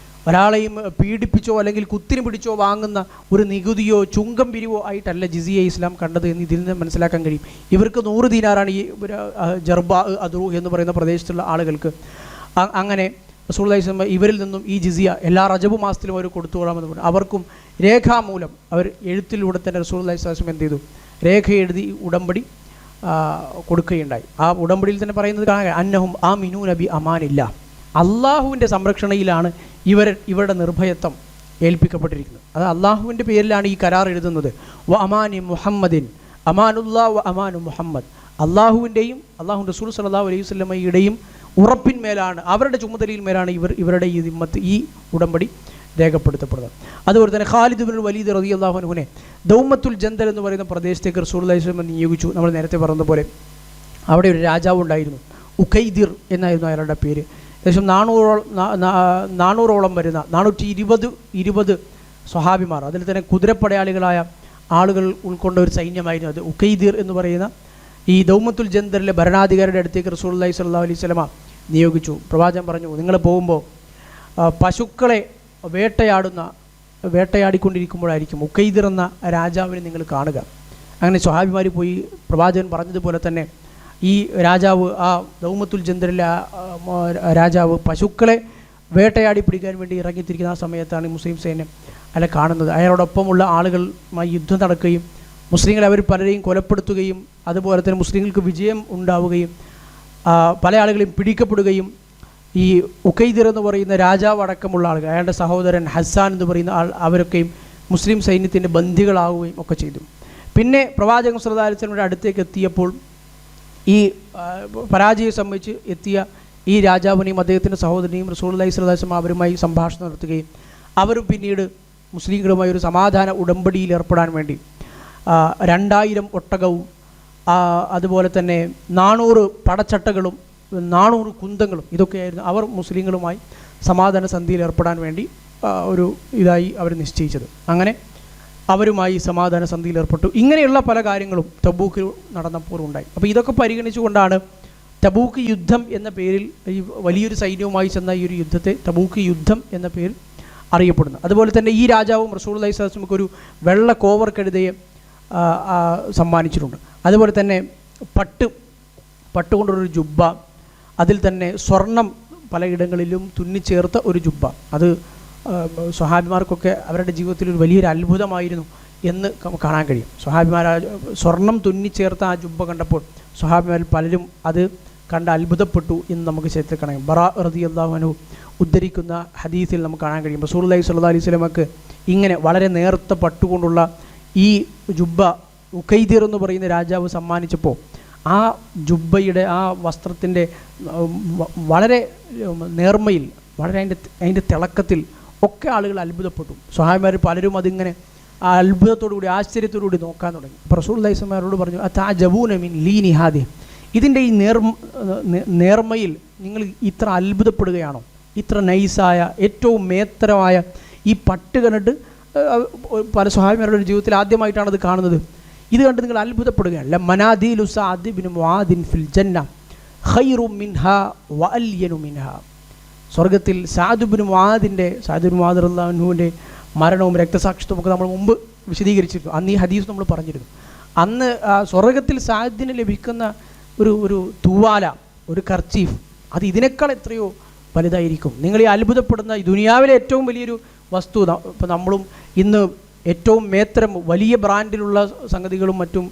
[SPEAKER 1] ഒരാളെയും പീഡിപ്പിച്ചോ അല്ലെങ്കിൽ കുത്തിന് പിടിച്ചോ വാങ്ങുന്ന ഒരു നികുതിയോ ചുങ്കം പിരിവോ ആയിട്ടല്ല ജിസിയ ഇസ്ലാം കണ്ടത് എന്ന് ഇതിൽ നിന്ന് മനസ്സിലാക്കാൻ കഴിയും. ഇവർക്ക് 100 ദീനാറാണ് ഈ ജർബ, അദ്റു എന്ന് പറയുന്ന പ്രദേശത്തുള്ള ആളുകൾക്ക്. അങ്ങനെ റസൂലുള്ളാഹി സ്വല്ലല്ലാഹു അലൈഹി വസല്ലം ഇവരിൽ നിന്നും ഈ ജിസിയ എല്ലാ റജബ് മാസത്തിലും അവർ കൊടുത്തുകൊള്ളാമെന്ന് പറഞ്ഞു. അവർക്കും രേഖാമൂലം അവർ എഴുത്തിലൂടെ തന്നെ റസൂലുള്ളാഹി സ്വല്ലല്ലാഹു അലൈഹി വസല്ലം എന്ത് ചെയ്തു? രേഖ എഴുതി ഉടമ്പടി കൊടുക്കുകയുണ്ടായി. ആ ഉടമ്പടിയിൽ തന്നെ പറയുന്നത് കാണാൻ, അന്നഹും ആമിനൂന ബി അമാനില്ല, അള്ളാഹുവിൻ്റെ സംരക്ഷണയിലാണ് ഇവരുടെ നിർഭയത്വം ഏൽപ്പിക്കപ്പെട്ടിരിക്കുന്നത്. അത് അള്ളാഹുവിൻ്റെ പേരിലാണ് ഈ കരാർ എഴുതുന്നത്. വ അമാനി മുഹമ്മദിൻ, അമാനുല്ലാ വ അമാനു മുഹമ്മദ്, അള്ളാഹുവിൻ്റെയും അള്ളാഹു റസൂൽ സല്ലല്ലാഹു അലൈഹി വസല്ലമയുടെയും ഉറപ്പിന്മേലാണ്, അവരുടെ ചുമതലയിൽ മേലാണ് ഇവരുടെ ഈ ദിമ്മത്ത്, ഈ ഉടമ്പടി രേഖപ്പെടുത്തപ്പെടുന്നത്. അതുപോലെ തന്നെ ഖാലിദ് ഇബ്നുൽ വലീദ് റളിയല്ലാഹു അൻഹുവിനെ ദൗമത്തുൽ ജന്ദൽ എന്ന് പറയുന്ന പ്രദേശത്തേക്ക് റസൂലുള്ളാഹി സ്വല്ലല്ലാഹു അലൈഹി വസല്ലം നിയോഗിച്ചു. നമ്മൾ നേരത്തെ പറഞ്ഞതുപോലെ അവിടെ ഒരു രാജാവ് ഉണ്ടായിരുന്നു, ഉഖൈദിർ എന്നായിരുന്നു അയാളുടെ പേര്. ഏകദേശം 400ഓളം വരുന്ന 420 സ്വഹാബിമാർ, അതിൽ തന്നെ കുതിരപ്പടയാളികളായ ആളുകൾ ഉൾക്കൊണ്ട ഒരു സൈന്യമായിരുന്നു അത്. ഉഖൈദിർ എന്ന് പറയുന്ന ഈ ദൗമത്തുൽ ജന്ദറിലെ ഭരണാധികാരിയുടെ അടുത്തേക്ക് റസൂലുള്ളാഹി സ്വല്ലല്ലാഹു അലൈഹി വസല്ലം നിയോഗിച്ചു. പ്രവാചകൻ പറഞ്ഞു, നിങ്ങൾ പോകുമ്പോൾ പശുക്കളെ വേട്ടയാടിക്കൊണ്ടിരിക്കുമ്പോഴായിരിക്കും ഉഖൈദിർ എന്ന രാജാവിനെ നിങ്ങൾ കാണുക. അങ്ങനെ സ്വഹാബിമാർ പോയി. പ്രവാചകൻ പറഞ്ഞതുപോലെ തന്നെ ഈ രാജാവ്, ആ ദൗമത്തുൽ ജന്ദറിലെ രാജാവ് പശുക്കളെ വേട്ടയാടി പിടിക്കാൻ വേണ്ടി ഇറങ്ങിത്തിരിക്കുന്ന ആ സമയത്താണ് മുസ്ലിം സൈന്യം അയാളെ കാണുന്നത്. അയാളോടൊപ്പമുള്ള ആളുകളുമായി യുദ്ധം നടക്കുകയും മുസ്ലിങ്ങളെ അവർ പലരെയും കൊലപ്പെടുത്തുകയും അതുപോലെ തന്നെ മുസ്ലിങ്ങൾക്ക് വിജയം ഉണ്ടാവുകയും പല ആളുകളെയും പിടിക്കപ്പെടുകയും ഈ ഉഖൈദിർ എന്ന് പറയുന്ന രാജാവ് അടക്കമുള്ള ആളുകൾ, അയാളുടെ സഹോദരൻ ഹസ്സാൻ എന്ന് പറയുന്ന ആൾ, അവരൊക്കെയും മുസ്ലിം സൈന്യത്തിൻ്റെ ബന്ദികളാവുകയും ഒക്കെ ചെയ്തു. പിന്നെ പ്രവാചകൻ സല്ലല്ലാഹു അലൈഹി വസല്ലമയുടെ അടുത്തേക്ക് എത്തിയപ്പോൾ ഈ പരാജയം സംബന്ധിച്ച് എത്തിയ ഈ രാജാവിനെയും അദ്ദേഹത്തിൻ്റെ സഹോദരനെയും റസൂലുള്ളാഹി സ്വല്ലല്ലാഹു അലൈഹി വസല്ലം അവരുമായി സംഭാഷണം നടത്തുകയും അവരും പിന്നീട് മുസ്ലിങ്ങളുമായി ഒരു സമാധാന ഉടമ്പടിയിൽ ഏർപ്പെടാൻ വേണ്ടി 2000 ഒട്ടകവും അതുപോലെ തന്നെ 400 പടച്ചട്ടകളും 400 കുന്തങ്ങളും ഇതൊക്കെയായിരുന്നു അവർ മുസ്ലിങ്ങളുമായി സമാധാന സന്ധിയിൽ ഏർപ്പെടാൻ വേണ്ടി ഒരു ഇതായി അവർ നിശ്ചയിച്ചത്. അങ്ങനെ അവരുമായി സമാധാന സന്ധിയിൽ ഏർപ്പെട്ടു. ഇങ്ങനെയുള്ള പല കാര്യങ്ങളും തബൂക്കിൽ നടന്നപ്പോൾ ഉണ്ടായി. അപ്പോൾ ഇതൊക്കെ പരിഗണിച്ചുകൊണ്ടാണ് തബൂക്ക് യുദ്ധം എന്ന പേരിൽ, ഈ വലിയൊരു സൈന്യവുമായി ചെന്ന ഈ ഒരു യുദ്ധത്തെ തബൂക്ക് യുദ്ധം എന്ന പേരിൽ അറിയപ്പെടുന്നത്. അതുപോലെ തന്നെ ഈ രാജാവും റസൂലുള്ളാഹി സ്വല്ലല്ലാഹു അലൈഹി വസല്ലം ഒരു വെള്ള കോവർ കഴുതയെ സമ്മാനിച്ചിട്ടുണ്ട്. അതുപോലെ തന്നെ പട്ട് കൊണ്ടൊരു ജുബ്ബ, അതിൽ തന്നെ സ്വർണം പലയിടങ്ങളിലും തുന്നിച്ചേർത്ത ഒരു ജുബ്ബ, അത് സ്വഹാബിമാർക്കൊക്കെ അവരുടെ ജീവിതത്തിൽ ഒരു വലിയൊരു അത്ഭുതമായിരുന്നു എന്ന് കാണാൻ കഴിയും. സ്വഹാബിമാർ സ്വർണം തുന്നിച്ചേർത്ത ആ ജുബ്ബ കണ്ടപ്പോൾ സ്വഹാബിമാരിൽ പലരും അത് കണ്ട് അത്ഭുതപ്പെട്ടു എന്ന് നമുക്ക് ചരിത്രത്തിൽ കാണാം. ബറാ റളിയല്ലാഹു അൻഹു ഉദ്ധരിക്കുന്ന ഹദീസിൽ നമുക്ക് കാണാൻ കഴിയും, റസൂലുള്ളാഹി സ്വല്ലല്ലാഹു അലൈഹി വസല്ലമക്ക് ഇങ്ങനെ വളരെ നേർത്ത പട്ടുകൊണ്ടുള്ള ഈ ജുബ്ബ ഉഖൈദിർ എന്ന് പറയുന്ന രാജാവ് സമ്മാനിച്ചപ്പോൾ ആ ജുബ്ബയുടെ ആ വസ്ത്രത്തിൻ്റെ വളരെ നേർമയിൽ, വളരെ അതിൻ്റെ തിളക്കത്തിൽ ഒക്കെ ആളുകൾ അത്ഭുതപ്പെട്ടു. സ്വഹാബിമാർ പലരും അതിങ്ങനെ ആ അത്ഭുതത്തോടുകൂടി ആശ്ചര്യത്തോടുകൂടി നോക്കാൻ തുടങ്ങി. അപ്പോൾ റസൂലുള്ളാഹി സ്വല്ലല്ലാഹു അലൈഹി വസല്ലം പറഞ്ഞു, തഅജബൂന മിൻ ലീനി ഹാദിഹി, ഇതിൻ്റെ ഈ നേർമയിൽ നിങ്ങൾ ഇത്ര അത്ഭുതപ്പെടുകയാണോ? ഇത്ര നൈസായ ഏറ്റവും മേത്തരമായ ഈ പട്ട് കണ്ടിട്ട് പല സ്വഹാബിമാരുടെ ജീവിതത്തിൽ ആദ്യമായിട്ടാണ് അത് കാണുന്നത്. ഇത് കണ്ട് നിങ്ങൾ അത്ഭുതപ്പെടുകയാണ്. മനാദീലു സഅദ് ഇബ്നു മുആദിൻ ഫിൽ ജന്ന ഖൈറു മിൻഹാ വഅല്യനു മിൻഹാ, സ്വർഗത്തിൽ സഅദ് ഇബ്നു മുആദ് റളിയല്ലാഹു അൻഹുവിൻ്റെ മരണവും രക്തസാക്ഷിത്വവും ഒക്കെ നമ്മൾ മുമ്പ് വിശദീകരിച്ചിരുന്നു. അന്ന് ഈ ഹദീസ് നമ്മൾ പറഞ്ഞിരുന്നു. അന്ന് സ്വർഗത്തിൽ സഅദിന് ലഭിക്കുന്ന ഒരു തൂവാല, ഒരു കർച്ചീഫ്, അത് ഇതിനേക്കാൾ എത്രയോ വലുതായിരിക്കും. നിങ്ങൾ ഈ അത്ഭുതപ്പെടുന്ന ഈ ദുനിയാവിലെ ഏറ്റവും വലിയൊരു വസ്തു, ഇപ്പോൾ നമ്മളും ഇന്ന് ഏറ്റവും മേത്തരം വലിയ ബ്രാൻഡിലുള്ള സംഗതികളും മറ്റും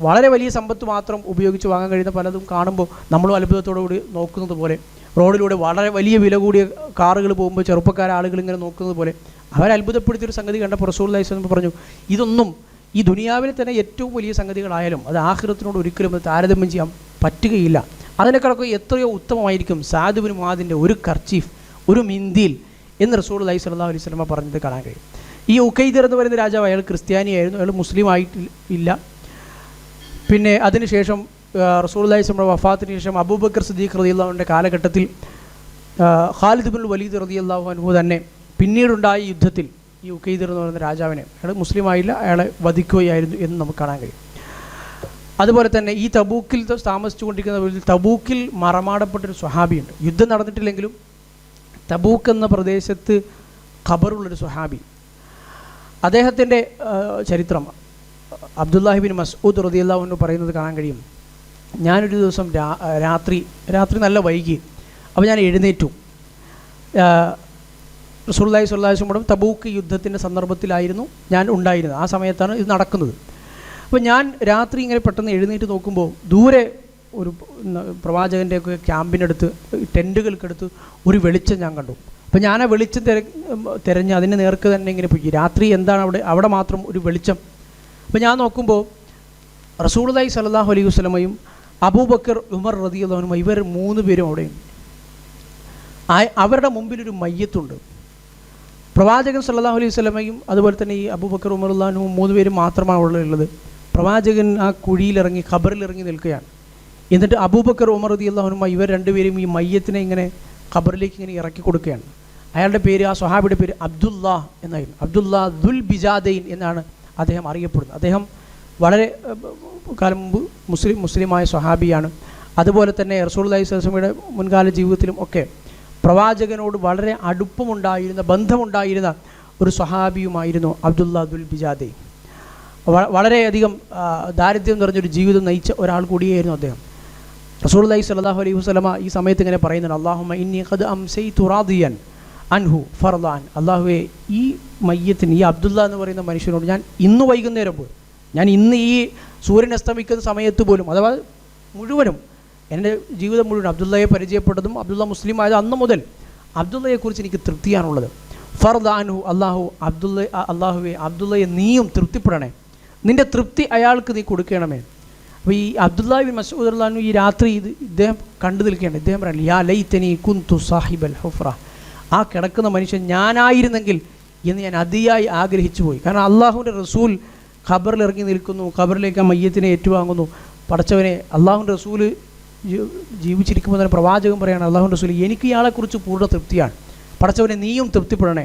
[SPEAKER 1] വളരെ വലിയ സമ്പത്ത് മാത്രം ഉപയോഗിച്ച് വാങ്ങാൻ കഴിയുന്ന പലതും കാണുമ്പോൾ നമ്മളും അത്ഭുതത്തോടുകൂടി നോക്കുന്നത് പോലെ, റോഡിലൂടെ വളരെ വലിയ വില കൂടിയ കാറുകൾ പോകുമ്പോൾ ചെറുപ്പക്കാരെ ആളുകൾ ഇങ്ങനെ നോക്കുന്നത് പോലെ അവരെ അത്ഭുതപ്പെടുത്തിയൊരു സംഗതി കണ്ടപ്പോൾ റസൂലുള്ളാഹി സ്വല്ലല്ലാഹു അലൈഹി വസല്ലം പറഞ്ഞു, ഇതൊന്നും ഈ ദുനിയാവിലെ തന്നെ ഏറ്റവും വലിയ സംഗതികളായാലും അത് ആഖിറത്തിനോട് ഒരിക്കലും അത് താരതമ്യം ചെയ്യാൻ പറ്റുകയില്ല. അതിനേക്കാളൊക്കെ എത്രയോ ഉത്തമമായിരിക്കും സഅദ് ഇബ്നു മുആദിൻ്റെ ഒരു കർച്ചീഫ്, ഒരു മിന്തിയിൽ എന്ന് റസൂലുള്ളാഹി സ്വല്ലല്ലാഹു അലൈഹി വസല്ലം പറഞ്ഞത് കാണാൻ കഴിയും. ഈ ഉഖൈദിർ എന്ന് പറയുന്ന രാജാവ്, അയാൾ ക്രിസ്ത്യാനിയായിരുന്നു, അയാൾ മുസ്ലിം ആയിട്ടില്ല. പിന്നെ അതിനുശേഷം റസൂലുള്ളാഹി സ്വല്ലല്ലാഹു അലൈഹി വസല്ലം വഫാത്തിന് ശേഷം അബൂബക്കർ സിദ്ദീഖ് റളിയല്ലാഹു അൻഹുവിൻ്റെ കാലഘട്ടത്തിൽ ഖാലിദ് ഇബ്നുൽ വലീദ് റളിയല്ലാഹു അൻഹു തന്നെ പിന്നീടുണ്ടായ യുദ്ധത്തിൽ ഈ ഉഖൈദിർ എന്ന് പറയുന്ന രാജാവിനെ, അയാൾ മുസ്ലിം ആയില്ല, അയാളെ വധിക്കുകയായിരുന്നു എന്ന് നമുക്ക് കാണാൻ കഴിയും. അതുപോലെ തന്നെ ഈ തബൂക്കിൽ താമസിച്ചുകൊണ്ടിരിക്കുന്ന തബൂക്കിൽ മറമാടപ്പെട്ടൊരു സ്വഹാബിയുണ്ട്. യുദ്ധം നടന്നിട്ടില്ലെങ്കിലും തബൂക്ക് എന്ന പ്രദേശത്ത് ഖബറുള്ളൊരു സ്വഹാബി, അദ്ദേഹത്തിൻ്റെ ചരിത്രം അബ്ദുല്ലാഹി ബിൻ മസ്ഊദ് റളിയല്ലാഹു അൻഹു പറയുന്നത് കാണാൻ കഴിയും. ഞാനൊരു ദിവസം രാത്രി നല്ല വൈകി, അപ്പോൾ ഞാൻ എഴുന്നേറ്റു. റസൂലുള്ളാഹി സ്വല്ലല്ലാഹു അലൈഹി വസല്ലം തബൂക്ക് യുദ്ധത്തിൻ്റെ സന്ദർഭത്തിലായിരുന്നു ഞാൻ ഉണ്ടായിരുന്നത്. ആ സമയത്താണ് ഇത് നടക്കുന്നത്. അപ്പോൾ ഞാൻ രാത്രി ഇങ്ങനെ പെട്ടെന്ന് എഴുന്നേറ്റ് നോക്കുമ്പോൾ ദൂരെ ഒരു പ്രവാചകൻ്റെയൊക്കെ ക്യാമ്പിനടുത്ത്, ടെൻറ്റുകൾക്കടുത്ത് ഒരു വെളിച്ചം ഞാൻ കണ്ടു. അപ്പോൾ ഞാൻ ആ വെളിച്ചം തിരഞ്ഞ് അതിന് നേർക്ക് തന്നെ ഇങ്ങനെ പോയി. രാത്രി എന്താണ് അവിടെ മാത്രം ഒരു വെളിച്ചം. അപ്പോൾ ഞാൻ നോക്കുമ്പോൾ റസൂലുള്ളാഹി സ്വല്ലല്ലാഹു അലൈഹി വസല്ലമയും അബൂബക്കർ, ഉമർ റളിയല്ലാഹു അൻഹു, ഇവർ 3 പേരും അവിടെയുണ്ട്. അവരുടെ മുമ്പിലൊരു മയ്യത്തുണ്ട്. പ്രവാചകൻ സല്ലല്ലാഹു അലൈഹി വസല്ലമയും അതുപോലെ തന്നെ ഈ അബൂബക്കർ ഉമർ റളിയല്ലാഹു അൻഹു 3 പേരും മാത്രമാണ് ഉള്ളത്. പ്രവാചകൻ ആ കുഴിയിലിറങ്ങി ഖബറിലിറങ്ങി നിൽക്കുകയാണ്. എന്നിട്ട് അബൂബക്കർ ഉമർ റളിയല്ലാഹു അൻഹു ഇവർ രണ്ടുപേരും ഈ മയ്യത്തിനെ ഇങ്ങനെ ഖബറിലേക്ക് ഇങ്ങനെ ഇറക്കി കൊടുക്കുകയാണ്. അയാളുടെ പേര്, ആ സ്വഹാബിയുടെ പേര് അബ്ദുല്ലാ എന്നായിരുന്നു. അബ്ദുല്ലാ ദുൽ ബിജാദൈൻ എന്നാണ് അദ്ദേഹം അറിയപ്പെടുന്നത്. അദ്ദേഹം വളരെ കാലം മുമ്പ് മുസ്ലിമായ സ്വഹാബിയാണ്. അതുപോലെ തന്നെ റസൂലുള്ളാഹി സ്വല്ലല്ലാഹു അലൈഹി വസല്ലമയുടെ മുൻകാല ജീവിതത്തിലും ഒക്കെ പ്രവാചകനോട് വളരെ അടുപ്പമുണ്ടായിരുന്ന, ബന്ധമുണ്ടായിരുന്ന ഒരു സ്വഹാബിയുമായിരുന്നു അബ്ദുല്ലാ ദുൽ ബിജാദൈൻ. വളരെയധികം ദാരിദ്ര്യം നിറഞ്ഞൊരു ജീവിതം നയിച്ച ഒരാൾ കൂടിയായിരുന്നു അദ്ദേഹം. റസൂലുള്ളാഹി സ്വല്ലല്ലാഹു അലൈഹി വസല്ലമ ഈ സമയത്ത് ഇങ്ങനെ പറയുന്നുണ്ട്, അല്ലാഹുമ്മ ഇന്നി ഖദ് അംസൈതു റാദിയൻ അൻഹു ഫർദാൻ. അല്ലാഹുവേ, ഈ മയ്യത്തിന്, ഈ അബ്ദുല്ല എന്ന് പറയുന്ന മനുഷ്യനോട് ഞാൻ ഇന്ന് വൈകുന്നേരം പോലും, ഞാൻ ഇന്ന് ഈ സൂര്യൻ അസ്തമിക്കുന്ന സമയത്ത് പോലും, അഥവാ മുഴുവനും എൻ്റെ ജീവിതം മുഴുവൻ അബ്ദുള്ളയെ പരിചയപ്പെട്ടതും അബ്ദുള്ള മുസ്ലിം ആയത് അന്ന് മുതൽ അബ്ദുള്ളയെക്കുറിച്ച് എനിക്ക് തൃപ്തിയാണുള്ളത്. ഫർദാൻഹു, അല്ലാഹുവേ അബ്ദുള്ളയെ നീയും തൃപ്തിപ്പെടണേ, നിൻ്റെ തൃപ്തി അയാൾക്ക് നീ കൊടുക്കണമേ. അപ്പോൾ ഈ അബ്ദുല്ലാഹി ബിൻ മസ്ഊദ് റളിയല്ലാഹു അൻഹു ഈ രാത്രി ഇദ്ദേഹം കണ്ടു നിൽക്കുകയാണ്. ഇദ്ദേഹം പറയുന്നത്, യാ ലൈതനി കുന്തു സാഹിബൽ ഹുഫ്ര, ആ കിടക്കുന്ന മനുഷ്യൻ ഞാനായിരുന്നെങ്കിൽ എന്ന് ഞാൻ അതിയായി ആഗ്രഹിച്ചു പോയി. കാരണം അള്ളാഹുവിൻ്റെ റസൂൽ ഖബറിൽ ഇറങ്ങി നിൽക്കുന്നു, ഖബറിലേക്ക് ആ മയ്യത്തിനെ ഏറ്റുവാങ്ങുന്നു. പടച്ചവനെ, അള്ളാഹുവിൻ്റെ റസൂൽ ജീവിച്ചിരിക്കുമ്പോൾ തന്നെ പ്രവാചകൻ പറയുകയാണ്, അള്ളാഹുവിൻ്റെ റസൂൽ എനിക്ക് ഇയാളെക്കുറിച്ച് പൂർണ്ണ തൃപ്തിയാണ്, പടച്ചവനെ നീയും തൃപ്തിപ്പെടണേ.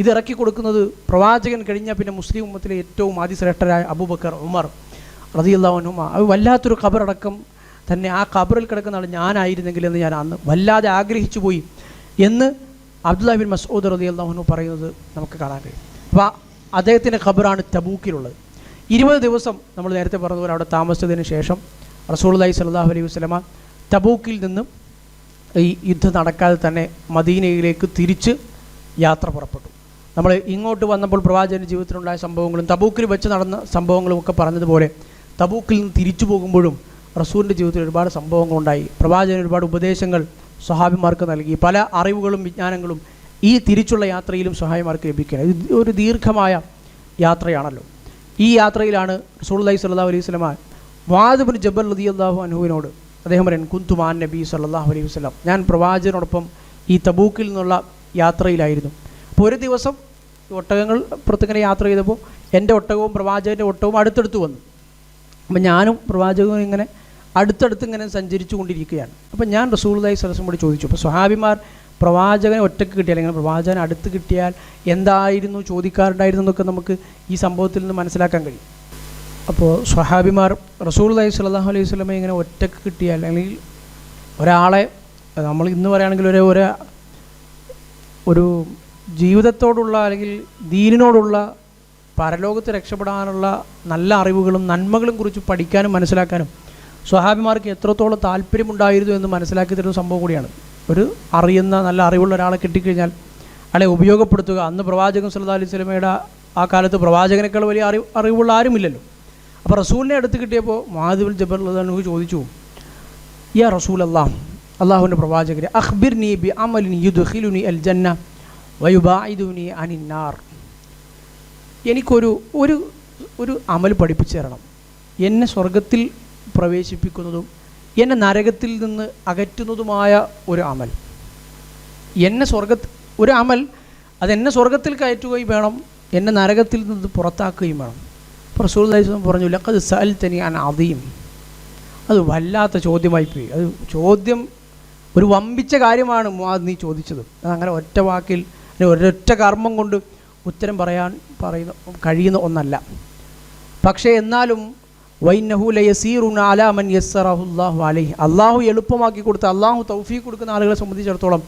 [SPEAKER 1] ഇത് ഇറക്കി കൊടുക്കുന്നത് പ്രവാചകൻ കഴിഞ്ഞാൽ പിന്നെ മുസ്ലിം ഉമ്മത്തിലെ ഏറ്റവും അതിശ്രേഷ്ഠരായ അബൂബക്കർ ഉമർ റളിയല്ലാഹു അൻഹുമ. അത് വല്ലാത്തൊരു ഖബറടക്കം തന്നെ, ആ ഖബറിൽ കിടക്കുന്ന ആൾ ഞാനായിരുന്നെങ്കിൽ എന്ന് ഞാൻ അന്ന് വല്ലാതെ ആഗ്രഹിച്ചു പോയി എന്ന് അബ്ദുല്ലാഹി ബിൻ മസ്ഊദ് റളിയല്ലാഹു അൻഹു പറയുന്നത് നമുക്ക് കാണാൻ കഴിയും. അപ്പോൾ അദ്ദേഹത്തിൻ്റെ ഖബറാണ് തബൂക്കിലുള്ളത്. 20 ദിവസം നമ്മൾ നേരത്തെ പറഞ്ഞതുപോലെ അവിടെ താമസിച്ചതിന് ശേഷം റസൂലുള്ളാഹി സ്വല്ലല്ലാഹു അലൈഹി വസല്ലമ തബൂക്കിൽ നിന്നും ഈ യുദ്ധം നടക്കാതെ തന്നെ മദീനയിലേക്ക് തിരിച്ച് യാത്ര പുറപ്പെട്ടു. നമ്മൾ ഇങ്ങോട്ട് വന്നപ്പോൾ പ്രവാചകൻ്റെ ജീവിതത്തിലുണ്ടായ സംഭവങ്ങളും തബൂക്കിൽ വെച്ച് നടന്ന സംഭവങ്ങളും ഒക്കെ പറഞ്ഞതുപോലെ തബൂക്കിൽ നിന്ന് തിരിച്ചു പോകുമ്പോഴും റസൂലിൻ്റെ ജീവിതത്തിൽ ഒരുപാട് സംഭവങ്ങളുണ്ടായി. പ്രവാചകൻ ഒരുപാട് ഉപദേശങ്ങൾ സ്വഹാബിമാർക്ക് നൽകി. പല അറിവുകളും വിജ്ഞാനങ്ങളും ഈ തിരിച്ചുള്ള യാത്രയിലും സ്വഹാബിമാർക്ക് ലഭിക്കുകയാണ്. ഇത് ഒരു ദീർഘമായ യാത്രയാണല്ലോ. ഈ യാത്രയിലാണ് റസൂലുള്ളാഹി സ്വല്ലല്ലാഹു അലൈഹി വസല്ലമ മുആദ് ഇബ്നു ജബൽ റളിയല്ലാഹു അൻഹുവിനോട് അദ്ദേഹം പറയുന്നു, കുന്തു മാൻ നബി സ്വല്ലല്ലാഹു അലൈഹി വസല്ലം, ഞാൻ പ്രവാചകനോടൊപ്പം ഈ തബൂക്കിൽ നിന്നുള്ള യാത്രയിലായിരുന്നു. അപ്പോൾ ഒരു ദിവസം ഒട്ടകങ്ങൾ പുറത്തിങ്ങനെ യാത്ര ചെയ്തപ്പോൾ എൻ്റെ ഒട്ടകവും പ്രവാചകൻ്റെ ഒട്ടകവും അടുത്തടുത്ത് വന്നു. അപ്പം ഞാനും പ്രവാചകനും ഇങ്ങനെ അടുത്തടുത്ത് ഇങ്ങനെ സഞ്ചരിച്ചു കൊണ്ടിരിക്കുകയാണ്. അപ്പം ഞാൻ റസൂലുള്ളാഹി സ്വല്ലല്ലാഹു അലൈഹി വസല്ലമയോട് ചോദിച്ചു, അപ്പോൾ സ്വഹാബിമാർ പ്രവാചകനെ ഒറ്റയ്ക്ക് കിട്ടിയാൽ, അല്ലെങ്കിൽ പ്രവാചകൻ അടുത്ത് കിട്ടിയാൽ എന്തായിരുന്നു ചോദിക്കാറുണ്ടായിരുന്നു എന്നൊക്കെ നമുക്ക് ഈ സംഭവത്തിൽ നിന്ന് മനസ്സിലാക്കാൻ കഴിയും. അപ്പോൾ സ്വഹാബിമാർ റസൂലുള്ളാഹി സ്വല്ലല്ലാഹു അലൈഹി വസല്ലമയെ ഇങ്ങനെ ഒറ്റയ്ക്ക് കിട്ടിയാൽ, അല്ലെങ്കിൽ ഒരാളെ നമ്മൾ ഇന്ന് പറയുകയാണെങ്കിൽ ഒരു ജീവിതത്തോടുള്ള അല്ലെങ്കിൽ ദീനിനോടുള്ള പരലോകത്ത് രക്ഷപ്പെടാനുള്ള നല്ല അറിവുകളും നന്മകളും കുറിച്ച് പഠിക്കാനും മനസ്സിലാക്കാനും സ്വഹാബിമാർക്ക് എത്രത്തോളം താല്പര്യമുണ്ടായിരുന്നു എന്ന് മനസ്സിലാക്കി തരുന്ന സംഭവം കൂടിയാണ്. ഒരു അറിയുന്ന നല്ല അറിവുള്ള ഒരാളെ കിട്ടിക്കഴിഞ്ഞാൽ അയാളെ ഉപയോഗപ്പെടുത്തുക. അന്ന് പ്രവാചകൻ സല്ലല്ലാഹു അലൈഹി വസല്ലമയുടെ ആ കാലത്ത് പ്രവാചകനേക്കാൾ വലിയ അറിവുള്ള ആരുമില്ലല്ലോ. അപ്പോൾ റസൂലിനെ അടുത്ത് കിട്ടിയപ്പോൾ മുആദ് ഇബ്നു ജബൽ റളിയല്ലാഹു അൻഹു ചോദിച്ചു, യാ റസൂലല്ലാഹ്, അള്ളാഹുവിൻ്റെ പ്രവാചകരെ, അഖ്ബിർനി ബി അമലിൻ യുദ്ഖിലുനി അൽ ജന്ന വയുബാഇദുനി അനിന്നാർ, എനിക്കൊരു ഒരു അമൽ പഠിപ്പിച്ചു തരണം, എന്നെ സ്വർഗത്തിൽ പ്രവേശിപ്പിക്കുന്നതും എന്നെ നരകത്തിൽ നിന്ന് അകറ്റുന്നതുമായ ഒരു അമൽ. ഒരു അമൽ അതെന്നെ സ്വർഗത്തിൽ കയറ്റുകയും വേണം, എന്നെ നരകത്തിൽ നിന്ന് പുറത്താക്കുകയും വേണം. അപ്പോൾ റസൂലുള്ളാഹി സ്വല്ലല്ലാഹു അലൈഹി വസല്ലം പറഞ്ഞു, ലഖദ് സഅൽതനി അൻ അദീം, അത് വല്ലാത്ത ചോദ്യമായിപ്പോയി. അത് ചോദ്യം ഒരു വമ്പിച്ച കാര്യമാണ് മുആദ് നീ ചോദിച്ചത്. അതങ്ങനെ ഒറ്റ വാക്കിൽ ഒരൊറ്റ കർമ്മം കൊണ്ട് ഉത്തരം കഴിയുന്ന ഒന്നല്ല. പക്ഷേ എന്നാലും വൈന്നഹു ലയസീറുന അലാ മൻ യസ്സറഹുല്ലാഹു അലൈഹി, അള്ളാഹു എളുപ്പമാക്കി കൊടുത്ത, അള്ളാഹു തൗഫീഖ് കൊടുക്കുന്ന ആളുകളെ സംബന്ധിച്ചിടത്തോളം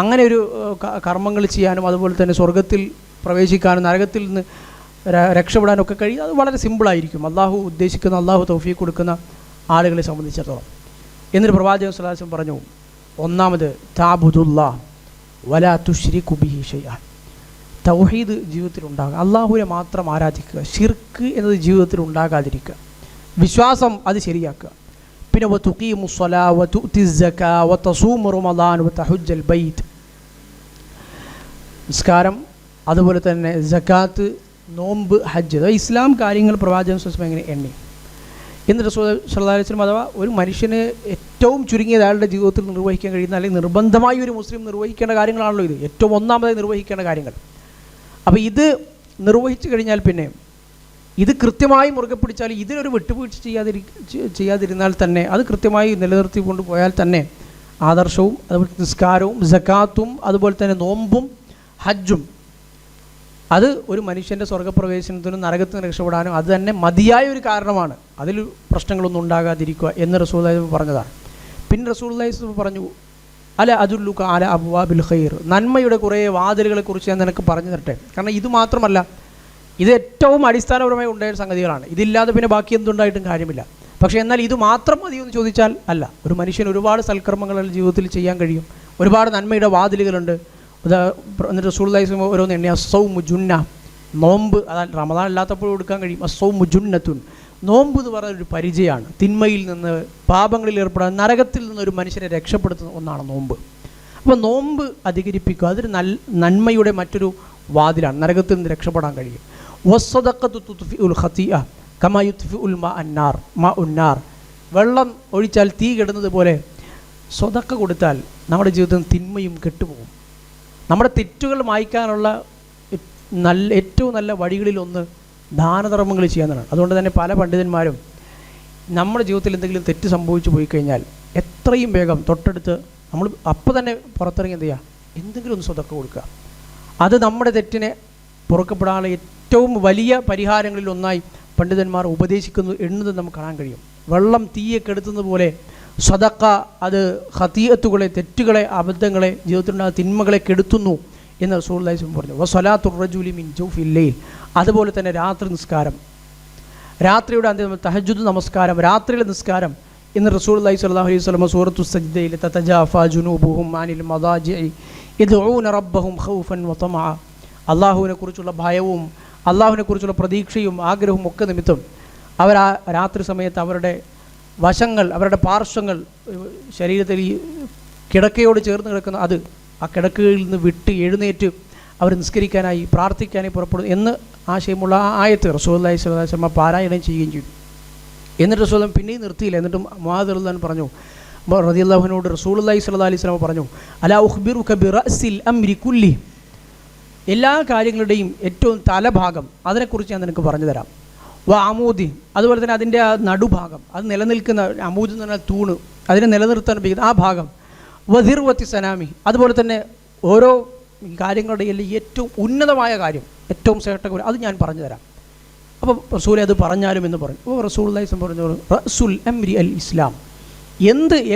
[SPEAKER 1] അങ്ങനെ ഒരു കർമ്മങ്ങൾ ചെയ്യാനും അതുപോലെ തന്നെ സ്വർഗത്തിൽ പ്രവേശിക്കാനും നരകത്തിൽ നിന്ന് രക്ഷപ്പെടാനൊക്കെ കഴിയും. അത് വളരെ സിമ്പിളായിരിക്കും അള്ളാഹു ഉദ്ദേശിക്കുന്ന, അള്ളാഹു തൗഫീഖ് കൊടുക്കുന്ന ആളുകളെ സംബന്ധിച്ചിടത്തോളം. എന്നിട്ട് പ്രവാചകൻ സ്വല്ലല്ലാഹു അലൈഹി വസല്ലം പറഞ്ഞു, ഒന്നാമത് തഅബുദുല്ലാഹ് വലാ തുശ്രികു ബിഹി ഷൈഅൻ, തൗഹീദ് ജീവിതത്തിൽ ഉണ്ടാകുക, അള്ളാഹുവിനെ മാത്രം ആരാധിക്കുക, ശിർക്ക് എന്നത് ജീവിതത്തിൽ ഉണ്ടാകാതിരിക്കുക, വിശ്വാസം അത് ശരിയാക്കുക. പിന്നെ വതുഖീമുസ് സ്വലാ വതുഅ്തിസ് സകാ വതസൂമു റമളാൻ വതഹജ്ജൽ ബൈത്ത്, നിസ്കാരം അതുപോലെ തന്നെ സകാത്ത്, നോമ്പ്, ഹജ്ജ്, അതായത് ഇസ്ലാം കാര്യങ്ങൾ പ്രവാചകൻ സ്വല്ലല്ലാഹു അലൈഹി വസല്ലം ഇങ്ങനെ എണ്ണി. എന്നിട്ട് റസൂൽ സല്ലല്ലാഹു അലൈഹി വസല്ലം അഥവാ ഒരു മനുഷ്യന് ഏറ്റവും ചുരുങ്ങിയത് അയാളുടെ ജീവിതത്തിൽ നിർവഹിക്കാൻ കഴിയുന്ന, അല്ലെങ്കിൽ നിർബന്ധമായി ഒരു മുസ്ലിം നിർവഹിക്കേണ്ട കാര്യങ്ങളാണല്ലോ ഇത്, ഏറ്റവും ഒന്നാമതായി നിർവഹിക്കേണ്ട കാര്യങ്ങൾ. അപ്പോൾ ഇത് നിർവഹിച്ചു കഴിഞ്ഞാൽ പിന്നെ ഇത് കൃത്യമായി മുറുകെ പിടിച്ചാൽ ഇതിനൊരു വിട്ടുവീഴ്ച ചെയ്യാതിരുന്നാൽ തന്നെ അത് കൃത്യമായി നിലനിർത്തി കൊണ്ടുപോയാൽ തന്നെ ആദർശവും അതുപോലെ നിസ്കാരവും സക്കാത്തും അതുപോലെ തന്നെ നോമ്പും ഹജ്ജും അത് ഒരു മനുഷ്യൻ്റെ സ്വർഗ്ഗപ്രവേശനത്തിനും നരകത്തിൽ നിന്ന് രക്ഷപ്പെടാനും അത് തന്നെ മതിയായ ഒരു കാരണമാണ്. അതിൽ പ്രശ്നങ്ങളൊന്നും ഉണ്ടാകാതിരിക്കുക എന്ന് റസൂലുള്ളാഹി പറഞ്ഞതാണ്. പിന്നെ റസൂലുള്ളാഹി പറഞ്ഞു അല അദുല്ലുക അല അബ്വാബിൽ ഖൈർ, നന്മയുടെ കുറേ വാതിലുകളെക്കുറിച്ച് ഞാൻ നിനക്ക് പറഞ്ഞു തരട്ടെ. കാരണം ഇത് മാത്രമല്ല, ഇത് ഏറ്റവും അടിസ്ഥാനപരമായി ഉണ്ടായ സംഗതികളാണ്. ഇതില്ലാതെ പിന്നെ ബാക്കി എന്തുണ്ടായിട്ടും കാര്യമില്ല. പക്ഷേ എന്നാൽ ഇത് മാത്രം മതിയോ എന്ന് ചോദിച്ചാൽ അല്ല. ഒരു മനുഷ്യന് ഒരുപാട് സൽക്കർമ്മങ്ങൾ ജീവിതത്തിൽ ചെയ്യാൻ കഴിയും, ഒരുപാട് നന്മയുടെ വാതിലുകളുണ്ട്. എന്നിട്ട് റസൂലുള്ളാഹി ഓരോന്ന് എണ്ണി അസ്സൗമു ജുന്ന, നോമ്പ് അതായത് റമദാൻ അല്ലാത്തപ്പോഴും എടുക്കാൻ കഴിയും. അസ്സൗമു ജുന്നത്തുൻ, നോമ്പ് എന്ന് പറയുന്നൊരു പരിചയമാണ്. തിന്മയിൽ നിന്ന് പാപങ്ങളിൽ ഏർപ്പെടാൻ നരകത്തിൽ നിന്ന് ഒരു മനുഷ്യനെ രക്ഷപ്പെടുത്തുന്ന ഒന്നാണ് നോമ്പ്. അപ്പോൾ നോമ്പ് അധികരിപ്പിക്കുക, അതൊരു നന്മയുടെ മറ്റൊരു വാതിലാണ്, നരകത്തിൽ നിന്ന് രക്ഷപ്പെടാൻ കഴിയും. വസ്സദഖത്തു തുത്ഫിഉൽ ഖതീഅ കമാ യുത്ഫിഉൽ മാഉന്നാർ, വെള്ളം ഒഴിച്ചാൽ തീ കെടുന്നത് പോലെ സ്വതക്ക കൊടുത്താൽ നമ്മുടെ ജീവിതത്തിൽ തിന്മയും കെട്ടുപോകും. നമ്മുടെ തെറ്റുകൾ മായ്ക്കാനുള്ള ഏറ്റവും നല്ല വഴികളിലൊന്ന് ദാനധർമ്മങ്ങൾ ചെയ്യാവുന്നതാണ്. അതുകൊണ്ട് തന്നെ പല പണ്ഡിതന്മാരും നമ്മുടെ ജീവിതത്തിൽ എന്തെങ്കിലും തെറ്റ് സംഭവിച്ചു പോയി കഴിഞ്ഞാൽ എത്രയും വേഗം തൊട്ടടുത്ത് നമ്മൾ അപ്പോൾ തന്നെ പുറത്തിറങ്ങി എന്ത് ചെയ്യുക, എന്തെങ്കിലും ഒന്ന് സ്വതക്ക കൊടുക്കുക. അത് നമ്മുടെ തെറ്റിനെ പൊറുക്കപ്പെടാനുള്ള ഏറ്റവും വലിയ പരിഹാരങ്ങളിൽ ഒന്നായി പണ്ഡിതന്മാർ ഉപദേശിക്കുന്നത് എണ്ണുന്നത് നമുക്ക് കാണാൻ കഴിയും. വെള്ളം തീയെ കെടുത്തുന്നത് പോലെ സ്വതക്ക അത് ഖതീഅത്തുകളെ, തെറ്റുകളെ, അബദ്ധങ്ങളെ, ജീവിതത്തിലുണ്ടാകുന്ന തിന്മകളെ കെടുത്തുന്നു എന്ന് റസൂലുള്ളാഹി പറഞ്ഞു. വസ്വലാത്തുർ റജുലി മിൻ ജൗഫിൽ ലൈൽ, അതുപോലെ തന്നെ രാത്രി നിസ്കാരം, രാത്രിയുടെ അന്ത്യം തഹജ്ജുദ് നമസ്കാരം, രാത്രിയിലെ നിസ്കാരം എന്ന് റസൂലുള്ളാഹി സ്വല്ലല്ലാഹു അലൈഹി വസല്ലം സൂറത്തു സജ്ദയിൽ തതജാഫാ ജുനൂബുഹും അനിൽ മദാജിഇ യദ്ഊന റബ്ബഹും ഖൗഫൻ വതമഅ, അല്ലാഹുവിനെ കുറിച്ചുള്ള ഭയവും അല്ലാഹുവിനെ കുറിച്ചുള്ള പ്രതീക്ഷയും ആഗ്രഹവും ഒക്കെ നിമിത്തം അവർ ആ രാത്രി സമയത്ത് അവരുടെ വശങ്ങൾ, അവരുടെ പാർശ്വങ്ങൾ, ശരീരത്തിൽ ഈ കിടക്കയോട് ചേർന്ന് കിടക്കുന്ന അത് ആ കിടക്കയിൽ നിന്ന് വിട്ട് എഴുന്നേറ്റ് അവർ നിസ്കരിക്കാനായി പ്രാർത്ഥിക്കാനായി പുറപ്പെടുന്നു എന്ന് ആശയമുള്ള ആ ആയത്ത് റസൂലുള്ളാഹി സ്വല്ലല്ലാഹു അലൈഹി വസല്ലം പാരായണം ചെയ്യുകയും ചെയ്തു. എന്നിട്ട് റസൂലുള്ളാഹി പിന്നെയും നിർത്തിയില്ല. എന്നിട്ടും മുആദ് റളിയല്ലാഹു അൻഹു പറഞ്ഞു, റളിയല്ലാഹു അൻഹുവോട് റസൂലുള്ളാഹി സ്വല്ലല്ലാഹു അലൈഹി വസല്ലം പറഞ്ഞു, അലാ ഉഖ്ബിറുക ബിറഅസിൽ അംരി കുല്ലി, എല്ലാ കാര്യങ്ങളുടെയും ഏറ്റവും തലഭാഗം അതിനെക്കുറിച്ച് ഞാൻ നിനക്ക് പറഞ്ഞു തരാം. അമൂദി, അതുപോലെ തന്നെ അതിൻ്റെ ആ നടുഭാഗം, അത് നിലനിൽക്കുന്ന അമൂദ് എന്ന് പറഞ്ഞാൽ തൂണ്, അതിനെ നിലനിർത്താൻ ഉപയോഗിക്കുന്ന ആ ഭാഗം. വദിർവത്തി സനാമി, അതുപോലെ തന്നെ ഓരോ കാര്യങ്ങളുടെ എല്ലാം ഏറ്റവും ഉന്നതമായ കാര്യം, ഏറ്റവും ശ്രേഷ്ഠ അത് ഞാൻ പറഞ്ഞു തരാം. അപ്പോൾ റസൂലെ അത് പറഞ്ഞാലും എന്ന് പറഞ്ഞു. അപ്പോൾ റസൂലുള്ളാഹി പറഞ്ഞു റസുൽ അംരി അൽ ഇസ്ലാം,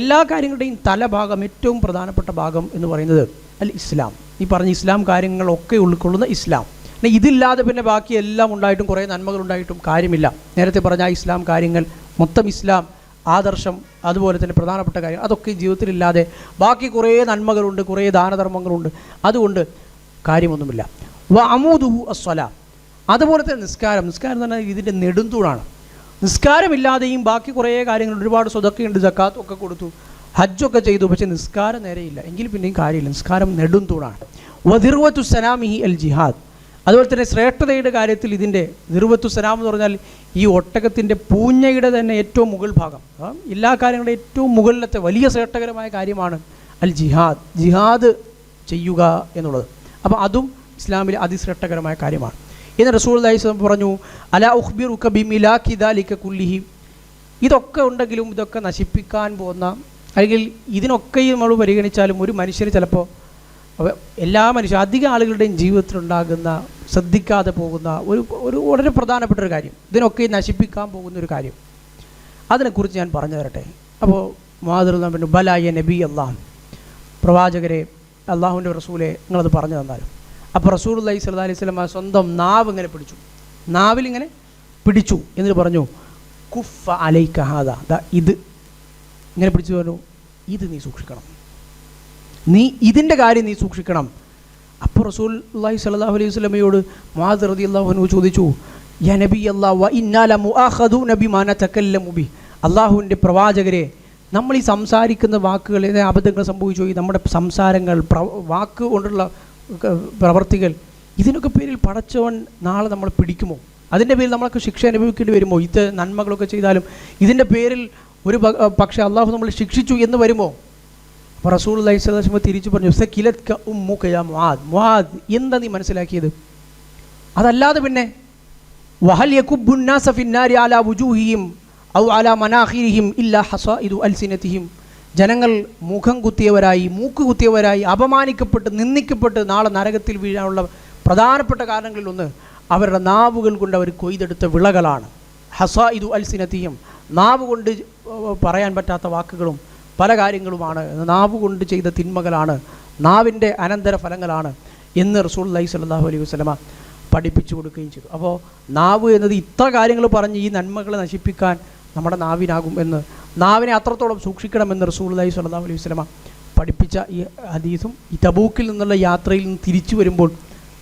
[SPEAKER 1] എല്ലാ കാര്യങ്ങളുടെയും തലഭാഗം, ഏറ്റവും പ്രധാനപ്പെട്ട ഭാഗം എന്ന് പറയുന്നത് അൽ ഇസ്ലാം, ഈ പറഞ്ഞ ഇസ്ലാം കാര്യങ്ങളൊക്കെ ഉൾക്കൊള്ളുന്ന ഇസ്ലാം. പിന്നെ ഇതില്ലാതെ പിന്നെ ബാക്കി എല്ലാം ഉണ്ടായിട്ടും കുറേ നന്മകളുണ്ടായിട്ടും കാര്യമില്ല. നേരത്തെ പറഞ്ഞ ആ ഇസ്ലാം കാര്യങ്ങൾ മൊത്തം ഇസ്ലാം ആദർശം, അതുപോലെ തന്നെ പ്രധാനപ്പെട്ട കാര്യം അതൊക്കെ ജീവിതത്തിലില്ലാതെ ബാക്കി കുറേ നന്മകളുണ്ട്, കുറേ ദാനധർമ്മങ്ങളുണ്ട്, അതുകൊണ്ട് കാര്യമൊന്നുമില്ല. അമൂദുഹു അസ്സലാം, അതുപോലെ തന്നെ നിസ്കാരം എന്ന് പറഞ്ഞാൽ ഇതിൻ്റെ നെടുന്തൂണാണ്. നിസ്കാരമില്ലാതെയും ബാക്കി കുറേ കാര്യങ്ങളുണ്ട്, ഒരുപാട് സ്വതക്കയുണ്ട്, സക്കാത്തും ഒക്കെ കൊടുത്തു, ഹജ്ജൊക്കെ ചെയ്തു, പക്ഷേ നിസ്കാരം നേരെയില്ല എങ്കിൽ പിന്നെയും കാര്യമില്ല. നിസ്കാരം നെടുന്തൂണാണ്. വദിർവത്തു സനാമിഹി അൽ ജിഹാദ്, അതുപോലെ തന്നെ ശ്രേഷ്ഠതയുടെ കാര്യത്തിൽ ഇതിൻ്റെ ദിർവത്തു സലാം എന്ന് പറഞ്ഞാൽ ഈ ഒട്ടകത്തിൻ്റെ പൂഞ്ഞയുടെ തന്നെ ഏറ്റവും മുകൾ ഭാഗം, എല്ലാ കാര്യങ്ങളുടെ ഏറ്റവും മുകളിലത്തെ വലിയ ശ്രേഷ്ഠകരമായ കാര്യമാണ് അൽ ജിഹാദ്, ജിഹാദ് ചെയ്യുക എന്നുള്ളത്. അപ്പോൾ അതും ഇസ്ലാമിലെ അതിശ്രേഷ്ഠകരമായ കാര്യമാണ്. എന്ന് റസൂലുള്ളാഹി സ്വല്ലല്ലാഹു അലൈഹി വസല്ലം പറഞ്ഞു, അലാ ഉഖ്ബിറുക ബിമിലാക്കി ദാലിക കുല്ലിഹി, ഇതൊക്കെ ഉണ്ടെങ്കിലും ഇതൊക്കെ നശിപ്പിക്കാൻ പോകുന്ന, അല്ലെങ്കിൽ ഇതിനൊക്കെയും നമ്മൾ പരിഗണിച്ചാലും ഒരു മനുഷ്യന് ചിലപ്പോൾ അധിക ആളുകളുടെയും ജീവിതത്തിലുണ്ടാകുന്ന ശ്രദ്ധിക്കാതെ പോകുന്ന ഒരു വളരെ പ്രധാനപ്പെട്ട ഒരു കാര്യം, ഇതിനൊക്കെ നശിപ്പിക്കാൻ പോകുന്നൊരു കാര്യം, അതിനെക്കുറിച്ച് ഞാൻ പറഞ്ഞു തരട്ടെ. അപ്പോൾ മുആദ് റളിയല്ലാഹു അൻഹു ബലായ നബി അല്ലാഹ്, പ്രവാചകരെ, അള്ളാഹുവിൻ്റെ റസൂലെ, നിങ്ങളത് പറഞ്ഞു തന്നാലും. അപ്പോൾ റസൂലുള്ളാഹി സ്വല്ലല്ലാഹു അലൈഹി വസല്ലം സ്വന്തം നാവ് ഇങ്ങനെ പിടിച്ചു, നാവിലിങ്ങനെ പിടിച്ചു, എന്നിട്ട് പറഞ്ഞു കുഫ അലൈക ഹാദാ, ഇത് ഇങ്ങനെ പിടിച്ചു പറഞ്ഞു, ഇത് നീ സൂക്ഷിക്കണം, നീ ഇതിൻ്റെ കാര്യം നീ സൂക്ഷിക്കണം. അപ്പോൾ റസൂലുള്ളാഹി സ്വല്ലല്ലാഹു അലൈഹി വസല്ലമയോട് മുആദ് റളിയല്ലാഹു അൻഹു ചോദിച്ചു, യാ നബി അല്ലാഹ് വ ഇന്നാ ലമുആഖദൂന ബിമാ നതകല്ലമു ബി, അള്ളാഹുവിൻ്റെ പ്രവാചകരെ, നമ്മൾ ഈ സംസാരിക്കുന്ന വാക്കുകൾ, അബദ്ധങ്ങൾ സംഭവിച്ചു പോയി, നമ്മുടെ സംസാരങ്ങൾ, വാക്ക് കൊണ്ടുള്ള പ്രവർത്തികൾ, ഇതിനൊക്കെ പേരിൽ പടച്ചവൻ നാളെ നമ്മൾ പിടിക്കുമോ? അതിൻ്റെ പേരിൽ നമ്മളൊക്കെ ശിക്ഷ അനുഭവിക്കേണ്ടി വരുമോ? ഇത് നന്മകളൊക്കെ ചെയ്താലും ഇതിൻ്റെ പേരിൽ ഒരു പക്ഷേ അള്ളാഹു നമ്മൾ ശിക്ഷിച്ചു എന്ന് വരുമോ? അപ്പോൾ റസൂലുള്ളാഹി സ്വല്ലല്ലാഹു അലൈഹി വസല്ലം തിരിച്ചു പറഞ്ഞു, സകിലത്ക ഉമ്മുക യാ മുആദ്, മുആദ് എന്താ നീ മനസ്സിലാക്കിയത്? അതല്ലാതെ പിന്നെ വഹൽ യകുബ്ബുന്നാസ ഫിന്നാരി അലാ വുജൂഹിഹിം ഔ അലാ മനാഖിരിഹിം ഇല്ലാ ഹസാഇദു അൽസിനതിഹിം. ജനങ്ങൾ മുഖം കുത്തിയവരായി, മൂക്ക് കുത്തിയവരായി, അപമാനിക്കപ്പെട്ട് നിന്ദിക്കപ്പെട്ട് നാളെ നരകത്തിൽ വീഴാനുള്ള പ്രധാനപ്പെട്ട കാരണങ്ങളിലൊന്ന് അവരുടെ നാവുകൾ കൊണ്ട് അവർ കൊയ്തെടുത്ത വിളകളാണ്. ഹസാഇദു അൽസിനതിഹിം, നാവ് കൊണ്ട് പറയാൻ പറ്റാത്ത വാക്കുകളും പല കാര്യങ്ങളുമാണ്, നാവ് കൊണ്ട് ചെയ്ത തിന്മകളാണ്, നാവിൻ്റെ അനന്തര ഫലങ്ങളാണ് എന്ന് റസൂലുള്ളാഹി സ്വല്ലല്ലാഹു അലൈഹി വസല്ലമ പഠിപ്പിച്ചു കൊടുക്കുകയും ചെയ്തു. അപ്പോൾ നാവ് എന്നത് ഇത്ര കാര്യങ്ങൾ പറഞ്ഞ് ഈ നന്മകളെ നശിപ്പിക്കാൻ നമ്മുടെ നാവിനാകും എന്ന്, നാവിനെ അത്രത്തോളം സൂക്ഷിക്കണമെന്ന് റസൂലുള്ളാഹി സ്വല്ലല്ലാഹു അലൈഹി വസല്ലമ പഠിപ്പിച്ച ഈ ഹദീസും ഈ തബൂക്കിൽ നിന്നുള്ള യാത്രയിൽ നിന്ന് തിരിച്ചു വരുമ്പോൾ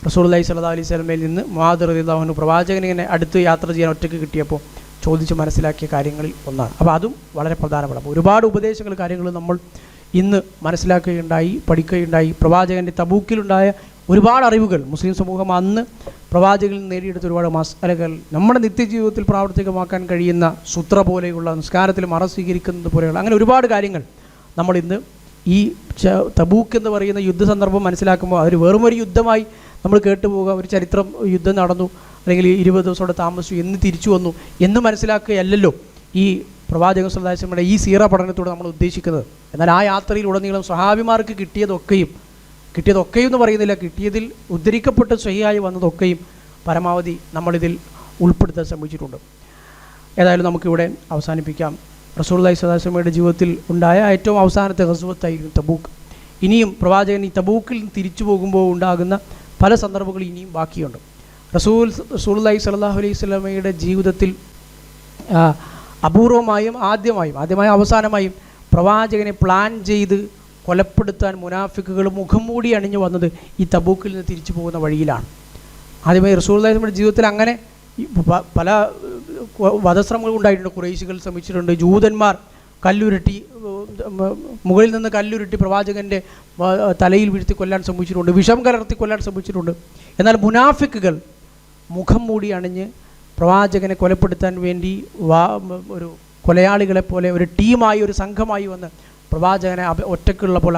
[SPEAKER 1] റസൂലുള്ളാഹി സ്വല്ലല്ലാഹു അലൈഹി വസല്ലമയിൽ നിന്ന് മുആദ് റളിയല്ലാഹു അൻഹു പ്രവാചകനെ അടുത്ത് യാത്ര ചെയ്യാൻ ഒറ്റയ്ക്ക് കിട്ടിയപ്പോൾ ചോദിച്ച് മനസ്സിലാക്കിയ കാര്യങ്ങളിൽ ഒന്നാണ്. അപ്പോൾ അതും വളരെ പ്രധാനപ്പെട്ട, അപ്പോൾ ഒരുപാട് ഉപദേശങ്ങൾ കാര്യങ്ങൾ നമ്മൾ ഇന്ന് മനസ്സിലാക്കുകയുണ്ടായി, പഠിക്കുകയുണ്ടായി. പ്രവാചകൻ്റെ തബൂക്കിലുണ്ടായ ഒരുപാട് അറിവുകൾ മുസ്ലിം സമൂഹം അന്ന് പ്രവാചകനിൽ നിന്ന് നേടിയെടുത്ത ഒരുപാട് മസ്അലകൾ നമ്മുടെ നിത്യജീവിതത്തിൽ പ്രാവർത്തികമാക്കാൻ കഴിയുന്ന സൂത്ര പോലെയുള്ള, നിസ്കാരത്തിൽ മറ സ്വീകരിക്കുന്നത് പോലെയുള്ള അങ്ങനെ ഒരുപാട് കാര്യങ്ങൾ നമ്മൾ ഇന്ന് ഈ തബൂക്ക് എന്ന് പറയുന്ന യുദ്ധ സന്ദർഭം മനസ്സിലാക്കുമ്പോൾ അവർ വെറുമൊരു യുദ്ധമായി നമ്മൾ കേട്ടുപോകുക, ഒരു ചരിത്രം, യുദ്ധം നടന്നു അല്ലെങ്കിൽ 20 ദിവസം അവിടെ താമസിച്ചു എന്ന് തിരിച്ചു വന്നു എന്ന് മനസ്സിലാക്കുകയല്ലല്ലോ ഈ പ്രവാചകൻ സ്വല്ലല്ലാഹു അലൈഹി വസല്ലമയുടെ ഈ സീറ പഠനത്തോടെ നമ്മൾ ഉദ്ദേശിക്കുന്നത്. എന്നാൽ ആ യാത്രയിലുടനീളം സ്വഹാബിമാർക്ക് കിട്ടിയതൊക്കെയും എന്ന് പറയുന്നില്ല, കിട്ടിയതിൽ ഉദ്ധരിക്കപ്പെട്ട് സ്വഹിയായി വന്നതൊക്കെയും പരമാവധി നമ്മളിതിൽ ഉൾപ്പെടുത്താൻ ശ്രമിച്ചിട്ടുണ്ട്. ഏതായാലും നമുക്കിവിടെ അവസാനിപ്പിക്കാം. റസൂലുള്ളാഹി സ്വല്ലല്ലാഹു അലൈഹി വസല്ലമയുടെ ജീവിതത്തിൽ ഉണ്ടായ ഏറ്റവും അവസാനത്തെ ഗസ്വത്തായിരുന്നു തബൂക്ക്. ഇനിയും പ്രവാചകൻ ഈ തബൂക്കിൽ തിരിച്ചു പോകുമ്പോൾ ഉണ്ടാകുന്ന പല സന്ദർഭങ്ങൾ ഇനിയും ബാക്കിയുണ്ട്. റസൂലുള്ളാഹി സ്വല്ലല്ലാഹു അലൈഹി വസല്ലമയുടെ ജീവിതത്തിൽ അപൂർവമായും ആദ്യമായും അവസാനമായും പ്രവാചകനെ പ്ലാൻ ചെയ്ത് കൊലപ്പെടുത്താൻ മുനാഫിക്കുകൾ മുഖം മൂടി അണിഞ്ഞു വന്നത് ഈ തബൂക്കിൽ നിന്ന് തിരിച്ചു പോകുന്ന വഴിയിലാണ്. ആദ്യമായി റസൂലുള്ളാഹി സ്വല്ലല്ലാഹു അലൈഹി വസല്ലമയുടെ ജീവിതത്തിൽ അങ്ങനെ പല വധശ്രമങ്ങളും ഉണ്ടായിട്ടുണ്ട്. ഖുറൈശികൾ ശ്രമിച്ചിട്ടുണ്ട്, ജൂതന്മാർ കല്ലുരുട്ടി, മുകളിൽ നിന്ന് കല്ലുരുട്ടി പ്രവാചകൻ്റെ തലയിൽ വീഴ്ത്തി കൊല്ലാൻ ശ്രമിച്ചിട്ടുണ്ട്, വിഷം കലർത്തി കൊല്ലാൻ ശ്രമിച്ചിട്ടുണ്ട്. എന്നാൽ മുനാഫിക്കുകൾ മുഖം മൂടി അണിഞ്ഞ് പ്രവാചകനെ കൊലപ്പെടുത്താൻ വേണ്ടി ഒരു കൊലയാളികളെപ്പോലെ ഒരു ടീമായി, ഒരു സംഘമായി വന്ന് പ്രവാചകനെ ഒറ്റയ്ക്കുള്ളപ്പോൾ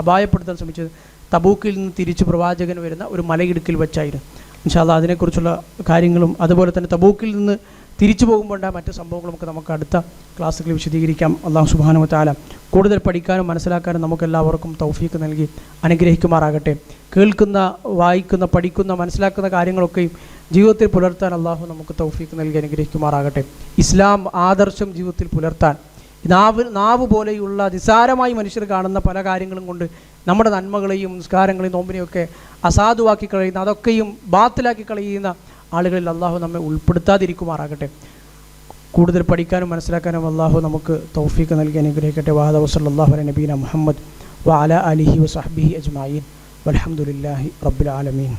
[SPEAKER 1] അപായപ്പെടുത്താൻ ശ്രമിച്ചത് തബൂക്കിൽ നിന്ന് തിരിച്ച് പ്രവാചകൻ വരുന്ന ഒരു മലയിടുക്കിൽ വെച്ചായിരുന്നു. ഇൻഷാ അല്ലാഹ് അതിനെക്കുറിച്ചുള്ള കാര്യങ്ങളും അതുപോലെ തന്നെ തബൂക്കിൽ നിന്ന് തിരിച്ചു പോകുമ്പോൾ ഉണ്ടായ മറ്റ് സംഭവങ്ങളും ഒക്കെ നമുക്ക് അടുത്ത ക്ലാസ്സുകളിൽ വിശദീകരിക്കാം. അല്ലാഹു സുബ്ഹാനഹു വ തആല കൂടുതൽ പഠിക്കാനും മനസ്സിലാക്കാനും നമുക്കെല്ലാവർക്കും തൗഫീക്ക് നൽകി അനുഗ്രഹിക്കുമാറാകട്ടെ. കേൾക്കുന്ന, വായിക്കുന്ന, പഠിക്കുന്ന, മനസ്സിലാക്കുന്ന കാര്യങ്ങളൊക്കെയും ജീവിതത്തിൽ പുലർത്താൻ അല്ലാഹു നമുക്ക് തൗഫീക്ക് നൽകി അനുഗ്രഹിക്കുമാറാകട്ടെ. ഇസ്ലാം ആദർശം ജീവിതത്തിൽ പുലർത്താൻ നാവ് പോലെയുള്ള നിസാരമായി മനുഷ്യർ കാണുന്ന പല കാര്യങ്ങളും കൊണ്ട് നമ്മുടെ നന്മകളെയും നിസ്കാരങ്ങളെയും നോമ്പിനെയൊക്കെ അസാധുവാക്കി കളയുന്ന, അതൊക്കെയും ബാത്തിലാക്കി കളയുന്ന ആളുകളിൽ അള്ളാഹു നമ്മെ ഉൾപ്പെടുത്താതിരിക്കുമാറാകട്ടെ. കൂടുതൽ പഠിക്കാനും മനസ്സിലാക്കാനും അള്ളാഹു നമുക്ക് തൗഫീക്ക് നൽകി അനുഗ്രഹിക്കട്ടെ. വഹദ വസല്ലല്ലാഹു അലാ നബീന മുഹമ്മദ് വഅലാ ആലിഹി വസഹ്ബിഹി അജ്മഈൻ വൽഹംദുലില്ലാഹി റബ്ബിൽ ആലമീൻ.